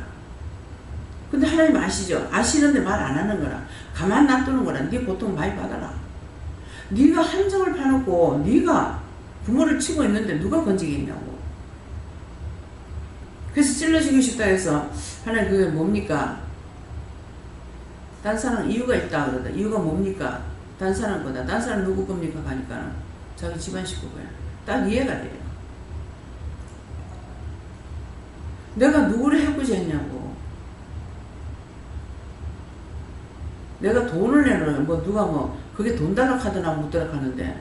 근데 하나님 아시죠? 아시는데 말 안 하는 거라. 가만 놔두는 거라. 네 고통 많이 받아라. 네가 함정을 파놓고 네가 부모를 치고 있는데 누가 건지겠냐고. 그래서 찔러주고 싶다 해서 하나님 그게 뭡니까? 딴 사람 이유가 있다 그러다. 이유가 뭡니까? 딴 사람 거다. 딴 사람 누구 겁니까? 가니까 자기 집안 식구가 딱 이해가 돼요. 내가 누구를 해코지 했냐고. 내가 돈을 내놓으면 뭐 누가 뭐 그게 돈 달라 카드나 못 달라 하는데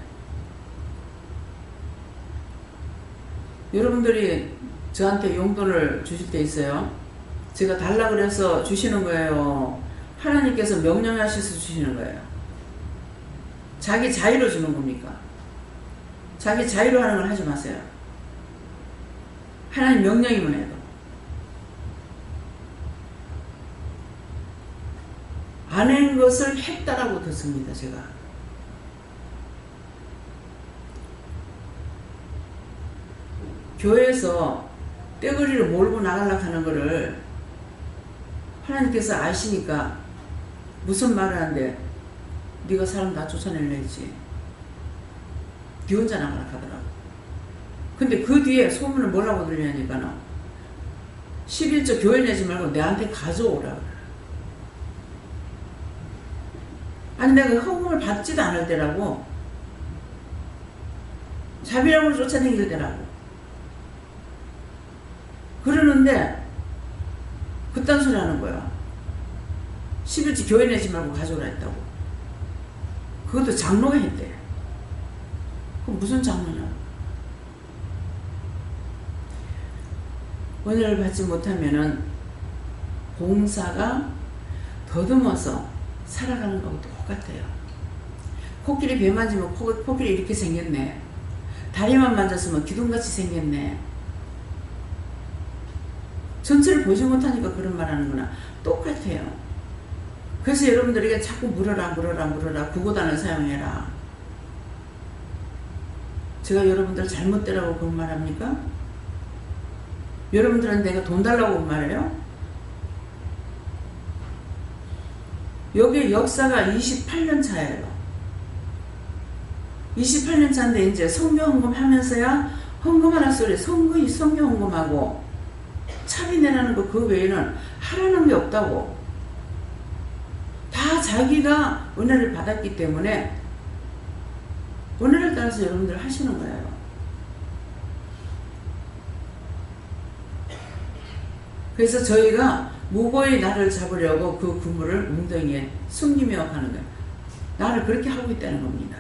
여러분들이 저한테 용돈을 주실 때 있어요. 제가 달라 그래서 주시는 거예요. 하나님께서 명령하셔서 주시는 거예요. 자기 자유로 주는 겁니까? 자기 자유로 하는 걸 하지 마세요. 하나님 명령이면 해도. 안 한 것을 했다라고 듣습니다. 제가. 교회에서 떼거리를 몰고 나가려고 하는 거를 하나님께서 아시니까 무슨 말을 하는데 네가 사람 다 쫓아낼래지. 네 혼자 나가라 하더라고. 근데 그 뒤에 소문을 뭐라고 들리냐니까는 11조 교회 내지 말고 내한테 가져오라 그래. 아니 내가 헌금을 받지도 않을 때라고. 자비랑으로 쫓아다닐 때라고. 그러는데 그딴 소리 하는 거야. 11조 교회 내지 말고 가져오라 했다고. 그것도 장로가 했대. 그럼 무슨 장로냐? 은혜를 받지 못하면은 봉사가 더듬어서 살아가는 거하고 똑같아요. 코끼리 배 만지면 코끼리 이렇게 생겼네. 다리만 만졌으면 기둥같이 생겼네. 전체를 보지 못하니까 그런 말 하는구나. 똑같아요. 그래서 여러분들에게 자꾸 물어라 구구단을 사용해라. 제가 여러분들 잘못되라고 그런 말 합니까? 여러분들은 내가 돈 달라고 말해요? 여기 역사가 28년 차예요. 28년 차인데 이제 성교 헌금 하면서야 헌금하라 소리, 성교 헌금하고 차비 내라는 거 그 외에는 하라는 게 없다고. 다 자기가 은혜를 받았기 때문에 은혜를 따라서 여러분들 하시는 거예요. 그래서 저희가 무고히 나를 잡으려고 그 그물을 웅덩이에 숨기며 가는 거예요. 나를 그렇게 하고 있다는 겁니다.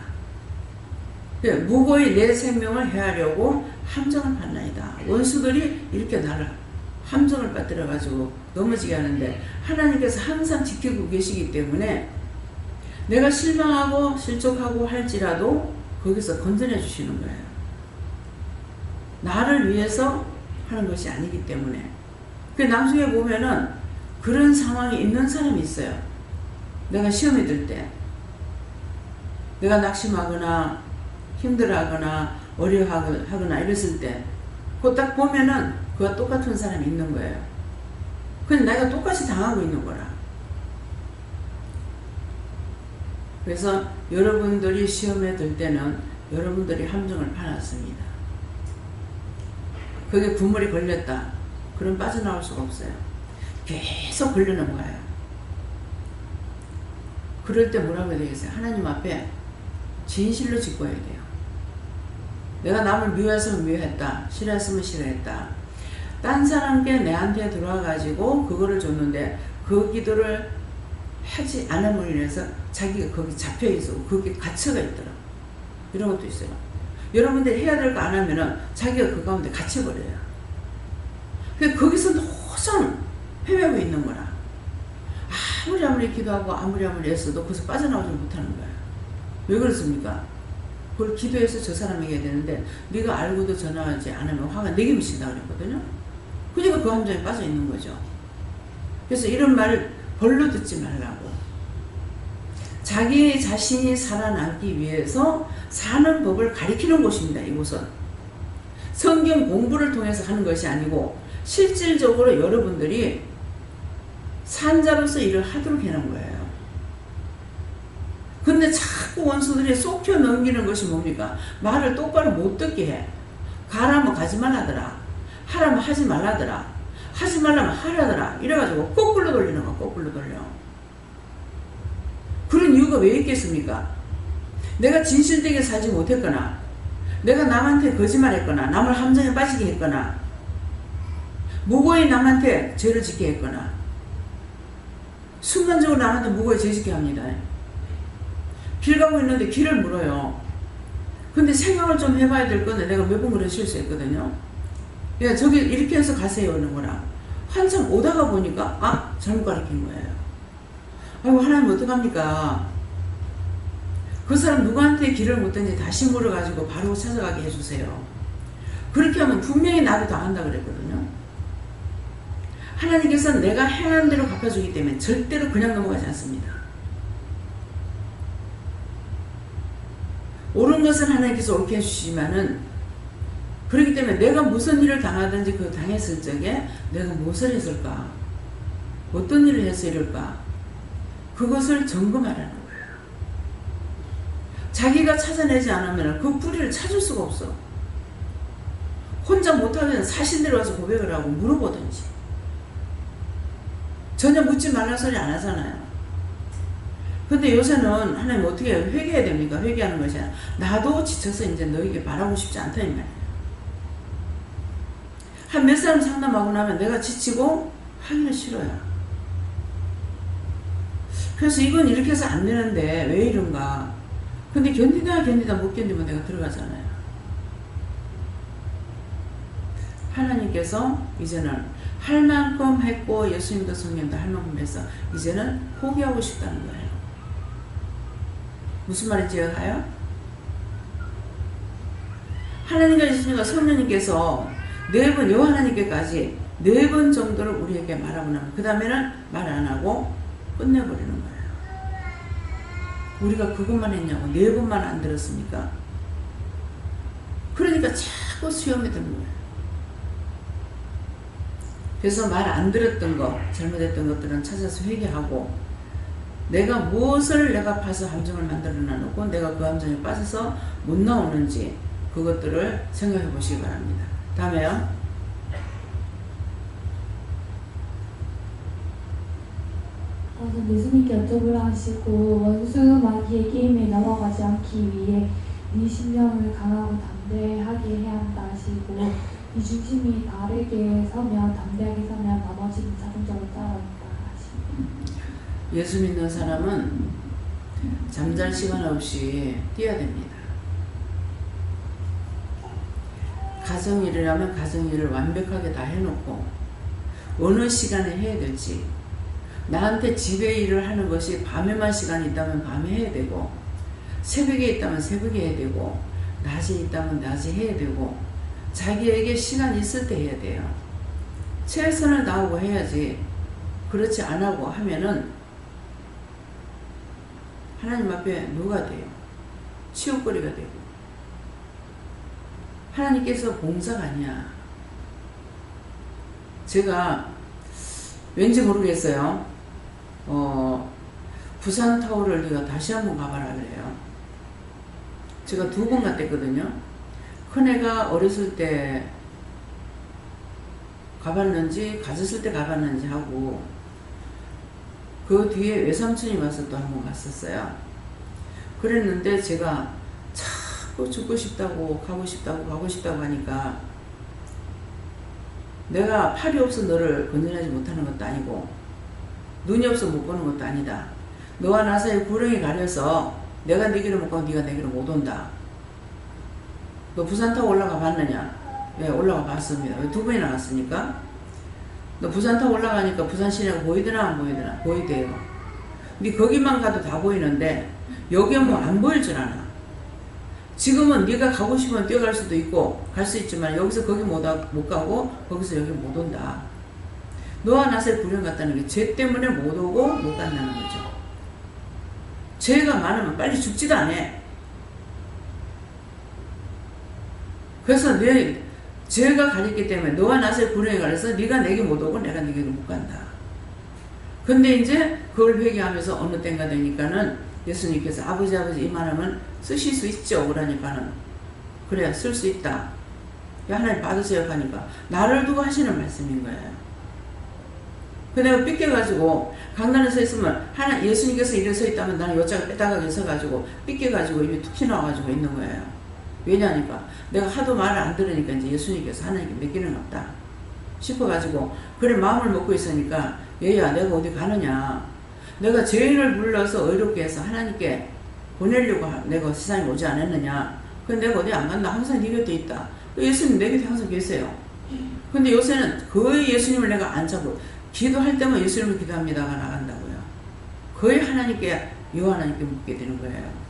무고히 내 생명을 해하려고 함정을 받나이다. 원수들이 이렇게 나를 함정을 빠뜨려 가지고 넘어지게 하는데 하나님께서 항상 지키고 계시기 때문에 내가 실망하고 실족하고 할지라도 거기서 건져내 주시는 거예요. 나를 위해서 하는 것이 아니기 때문에. 그 나중에 보면은 그런 상황이 있는 사람이 있어요. 내가 시험이 들 때, 내가 낙심하거나 힘들어하거나 어려워하거나 이랬을 때, 그거 딱 보면은 그와 똑같은 사람이 있는 거예요. 근데 내가 똑같이 당하고 있는 거라. 그래서 여러분들이 시험에 들 때는 여러분들이 함정을 파놨습니다. 그게 그물이 걸렸다. 그럼 빠져나올 수가 없어요. 계속 걸려넘어가요. 그럴 때 뭐라고 해야 되겠어요? 하나님 앞에 진실로 짚어야 돼요. 내가 남을 미워했으면 미워했다. 싫어했으면 싫어했다. 딴 사람께 내한테 들어와가지고 그거를 줬는데 그 기도를 하지 않음으로 인해서 자기가 거기 잡혀있어. 거기 갇혀가 있더라고. 이런 것도 있어요. 여러분들이 해야 될 거 안 하면은 자기가 그 가운데 갇혀버려요. 거기서 노선 헤매고 있는 거라. 아무리 기도하고 아무리 애써도 거기서 빠져나오지 못하는 거야. 왜 그렇습니까? 그걸 기도해서 저 사람에게 해야 되는데 네가 알고도 전화하지 않으면 화가 내게 미친다 그랬거든요. 그러니까 그 함정에 빠져 있는 거죠. 그래서 이런 말을 벌로 듣지 말라고. 자기 자신이 살아남기 위해서 사는 법을 가리키는 곳입니다. 이곳은 성경 공부를 통해서 하는 것이 아니고 실질적으로 여러분들이 산자로서 일을 하도록 해놓은 거예요. 근데 자꾸 원수들이 쏙혀 넘기는 것이 뭡니까? 말을 똑바로 못 듣게 해. 가라면 가지 말라더라. 하라면 하지 말라더라. 하지 말라면 하라더라. 이래가지고 거꾸로 돌리는 거, 거꾸로 돌려. 그런 이유가 왜 있겠습니까? 내가 진실되게 살지 못했거나, 내가 남한테 거짓말했거나, 남을 함정에 빠지게 했거나, 무고히 남한테 죄를 짓게 했거나, 순간적으로 남한테 무고히 죄 짓게 합니다. 길 가고 있는데 길을 물어요. 근데 생각을 좀 해봐야 될 건데 내가 몇 번 그런 실수했거든요. 야, 저기 이렇게 해서 가세요 이런 거랑 한참 오다가 보니까 잘못 가르친 거예요. 아이고 하나님 어떡합니까? 그 사람 누구한테 길을 묻든지 다시 물어가지고 바로 찾아가게 해주세요. 그렇게 하면 분명히 나도 당한다 그랬거든요. 하나님께서는 내가 행한 대로 갚아주기 때문에 절대로 그냥 넘어가지 않습니다. 옳은 것은 하나님께서 옳게 해주시지만은, 그렇기 때문에 내가 무슨 일을 당하든지 그 당했을 적에 내가 무엇을 했을까? 어떤 일을 해서 이럴까? 그것을 점검하라는 거예요. 자기가 찾아내지 않으면 그 뿌리를 찾을 수가 없어. 혼자 못하면 사신들이 와서 고백을 하고 물어보든지. 전혀 묻지 말라는 소리 안 하잖아요. 근데 요새는 하나님 어떻게 해요? 회개해야 됩니까? 회개하는 것이 아니라 나도 지쳐서 이제 너에게 말하고 싶지 않다 이 말이에요. 한 몇 사람 상담하고 나면 내가 지치고 하기는 싫어요. 그래서 이건 이렇게 해서 안 되는데 왜 이런가. 근데 견디다 못 견디면 내가 들어가잖아요. 하나님께서 이제는 할 만큼 했고 예수님도 성령도 할 만큼 해서 이제는 포기하고 싶다는 거예요. 무슨 말인지 이해가요? 하나님과 예수님과 성령님께서 4번, 여 하나님께까지 4번 정도를 우리에게 말하고 나면 그 다음에는 말 안 하고 끝내버리는 거예요. 우리가 그것만 했냐고 4번만 안 들었습니까? 그러니까 자꾸 수염이 드는 거예요. 그래서 말 안 들었던 거, 잘못했던 것들은 찾아서 회개하고 내가 무엇을 내가 봐서 함정을 만들어 놔놓고 내가 그 함정에 빠져서 못 나오는지 그것들을 생각해 보시기 바랍니다. 다음에요. 예수님께 여쭤보라 하시고 원수 마귀의 게임에 넘어가지 않기 위해 네 심령을 강하고 담대하게 해야 한다 하시고 이 중심이 바르게 서면 담대하게 서면 나머지는 자동적으로 따라온다 하십니다. 예수 믿는 사람은 잠잘 시간 없이 뛰어야 됩니다. 가정일이라면 가정일을 완벽하게 다 해놓고 어느 시간에 해야 될지 나한테 집에 일을 하는 것이 밤에만 시간이 있다면 밤에 해야 되고 새벽에 있다면 새벽에 해야 되고 낮에 있다면 낮에 해야 되고 자기에게 시간이 있을 때 해야 돼요. 최선을 다하고 해야지 그렇지 안 하고 하면은 하나님 앞에 누가 돼요? 치욕거리가 되고 하나님께서 봉사가 아니야. 제가 왠지 모르겠어요. 부산 타워를 내가 다시 한번 가봐라 그래요. 제가 2번 갔댔거든요. 큰애가 어렸을 때 가봤는지 가졌을 때 가봤는지 하고 그 뒤에 외삼촌이 와서 또 한번 갔었어요. 그랬는데 제가 자꾸 죽고 싶다고 가고 싶다고 하니까 내가 팔이 없어 너를 건져내지 못하는 것도 아니고 눈이 없어 못 보는 것도 아니다. 너와 나 사이 구렁이 가려서 내가 내 길을 못 가고 네가 내 길을 못 온다. 너 부산 타고 올라가 봤느냐? 예, 올라가 봤습니다. 왜 2번이나 갔습니까? 너 부산 타고 올라가니까 부산 시내가 보이더나 안 보이더나? 보이대요. 근데 거기만 가도 다 보이는데 여기는 뭐 안 보일 줄 아나. 지금은 네가 가고 싶으면 뛰어갈 수도 있고 갈 수 있지만 여기서 거기 못 가고 거기서 여기 못 온다. 너와 나서의 불행 같다는 게 죄 때문에 못 오고 못 간다는 거죠. 죄가 많으면 빨리 죽지도 않아. 그래서 내 죄가 가렸기 때문에 너와 나서의 불행에 가려서 네가 내게 못 오고 내가 내게 못 간다. 근데 이제 그걸 회개하면서 어느 때인가 되니까는 예수님께서 아버지 이만하면 쓰실 수 있죠. 그러니까는 그래 쓸 수 있다. 하나님 받으세요 하니까 나를 두고 하시는 말씀인 거예요. 그 내가 삐껴가지고 강단에 서 있으면 예수님께서 이래 서 있다면 나는 여자가 빼다가게 서가지고 삐껴가지고 입이 툭 튀어나와가지고 있는 거예요. 왜냐니까 내가 하도 말을 안 들으니까 이제 예수님께서 하나님께 맡기는 없다 싶어가지고 그래 마음을 먹고 있으니까 얘야 내가 어디 가느냐. 내가 죄인을 불러서 의롭게 해서 하나님께 보내려고 내가 세상에 오지 않았느냐. 근데 내가 어디 안 간다. 항상 네 곁에 있다. 예수님 내 곁에 항상 계세요. 근데 요새는 거의 예수님을 내가 안 잡고 기도할 때만 예수님을 기도합니다가 나간다고요. 거의 하나님께 여호와 하나님께 묻게 되는 거예요.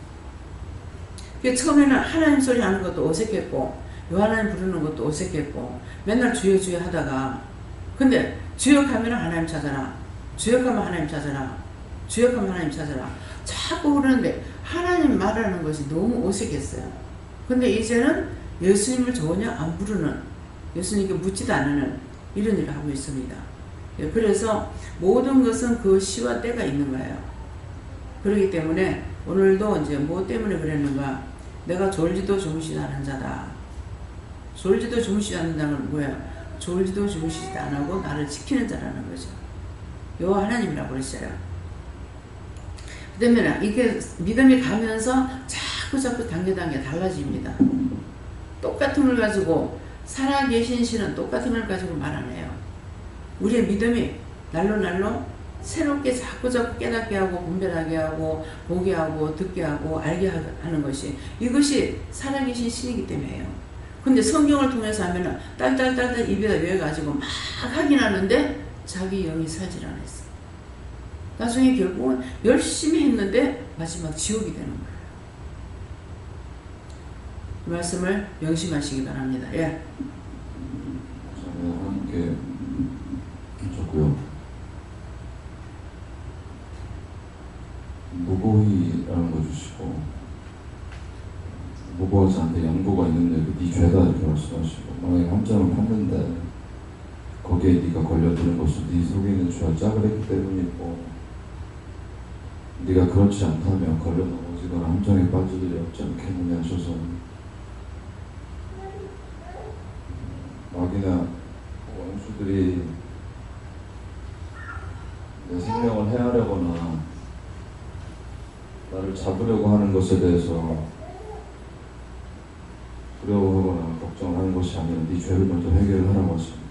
처음에는 하나님 소리 하는 것도 어색했고 여호와 하나님 부르는 것도 어색했고 맨날 주여 주여 하다가 근데 주역하면 하나님 찾아라. 주역하면 하나님 찾아라. 주역하면 하나님 찾아라. 자꾸 그러는데 하나님 말하는 것이 너무 어색했어요. 근데 이제는 예수님을 전혀 안 부르는 예수님께 묻지도 않는 이런 일을 하고 있습니다. 그래서 모든 것은 그 시와 때가 있는 거예요. 그렇기 때문에 오늘도 이제 뭐 때문에 그랬는가? 내가 졸지도 주무시지 않은 자다. 졸지도 주무시지 않는다는 건 뭐예요? 졸지도 주무시지 않고 나를 지키는 자라는 거죠. 여호와 하나님이라고 그랬어요. 그다음에 이게 믿음이 가면서 자꾸 단계 달라집니다. 똑같음을 가지고 살아계신 신은 똑같음을 가지고 말 안 해요. 우리의 믿음이 날로 새롭게 자꾸 깨닫게 하고 분별하게 하고 보게 하고 듣게 하고 알게 하는 것이 이것이 살아계신 신이기 때문에요. 근데 성경을 통해서 하면은 딸딸 입에다 외워가지고 막 하긴 하는데 자기 영이 살질 않았어. 나중에 결국은 열심히 했는데 마지막 지옥이 되는 거예요. 이 말씀을 명심하시기 바랍니다. 예. 저는 하나님께 좋고요. 무고히라는 거 주시고 무고하지 않게 양보가 있는데 네 죄다 이렇게 말씀하시고 만약에 함정을 팠는데 거기에 네가 걸려드는 것은 네 속에 있는 죄가 짜그랬기 때문이고 네가 그렇지 않다면 걸려 넘어지거나 함정에 빠질 일이 없지 않겠느냐 하셔서 마귀나 원수들이 내 생명을 해하려거나 나를 잡으려고 하는 것에 대해서 두려워하거나 걱정을 하는 것이 아니라 네 죄를 먼저 해결을 하라고 하십니다.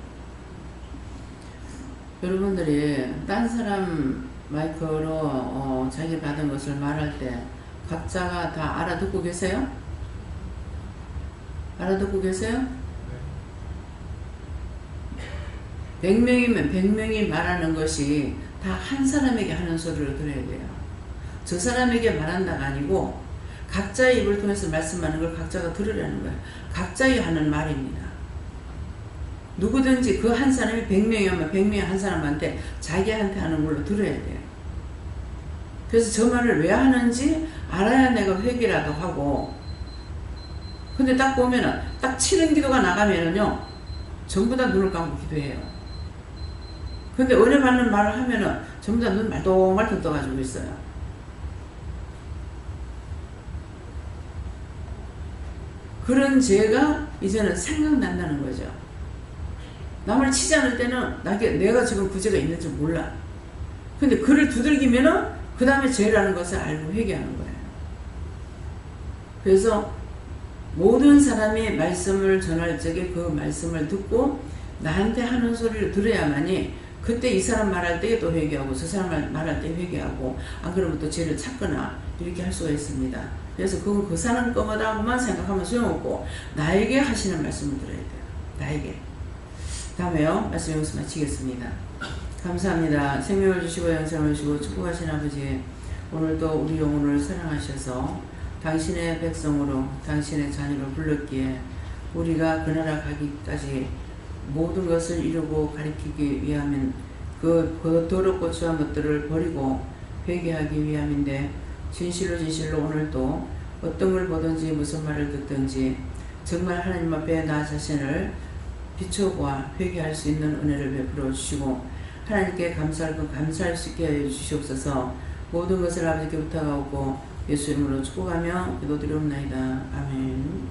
여러분들이 딴 사람 마이크로 자기 받은 것을 말할 때 각자가 다 알아듣고 계세요? 알아듣고 계세요? 100명이면 100명이 말하는 것이 다 한 사람에게 하는 소리를 들어야 돼요. 저 사람에게 말한다가 아니고 각자의 입을 통해서 말씀하는 걸 각자가 들으라는 거예요. 각자의 하는 말입니다. 누구든지 그 한 사람이 100명이면 100명의 한 사람한테 자기한테 하는 걸로 들어야 돼요. 그래서 저 말을 왜 하는지 알아야 내가 회개라도 하고, 근데 딱 보면은 딱 치는 기도가 나가면은요 전부 다 눈을 감고 기도해요. 근데 은혜 받는 말을 하면은 전부 다 눈 말똥말똥 떠가지고 있어요. 그런 죄가 이제는 생각난다는 거죠. 남을 치지 않을 때는 내가 지금 그 죄가 있는지 몰라. 근데 그를 두들기면은 그 다음에 죄라는 것을 알고 회개하는 거예요. 그래서 모든 사람이 말씀을 전할 적에 그 말씀을 듣고 나한테 하는 소리를 들어야만이 그때 이 사람 말할 때 또 회개하고 저 사람 말할 때 회개하고 안 그러면 또 죄를 찾거나 이렇게 할 수가 있습니다. 그래서 그건 그 사람 거다고만 생각하면 소용없고 나에게 하시는 말씀을 들어야 돼요. 나에게. 다음에요. 말씀 여기서 마치겠습니다. 감사합니다. 생명을 주시고 영생을 주시고 축복하신 아버지, 오늘도 우리 영혼을 사랑하셔서 당신의 백성으로 당신의 자녀로 불렀기에 우리가 그 나라 가기까지 모든 것을 이루고 가리키기 위함인 그 더럽고 추한 것들을 버리고 회개하기 위함인데, 진실로 오늘도 어떤 걸 보든지 무슨 말을 듣든지 정말 하나님 앞에 나 자신을 비춰보아 회개할 수 있는 은혜를 베풀어 주시고 하나님께 감사할 것 감사할 수 있게 해 주시옵소서. 모든 것을 아버지께 부탁하고 예수 이름으로 축복하며 기도드리옵나이다. 아멘.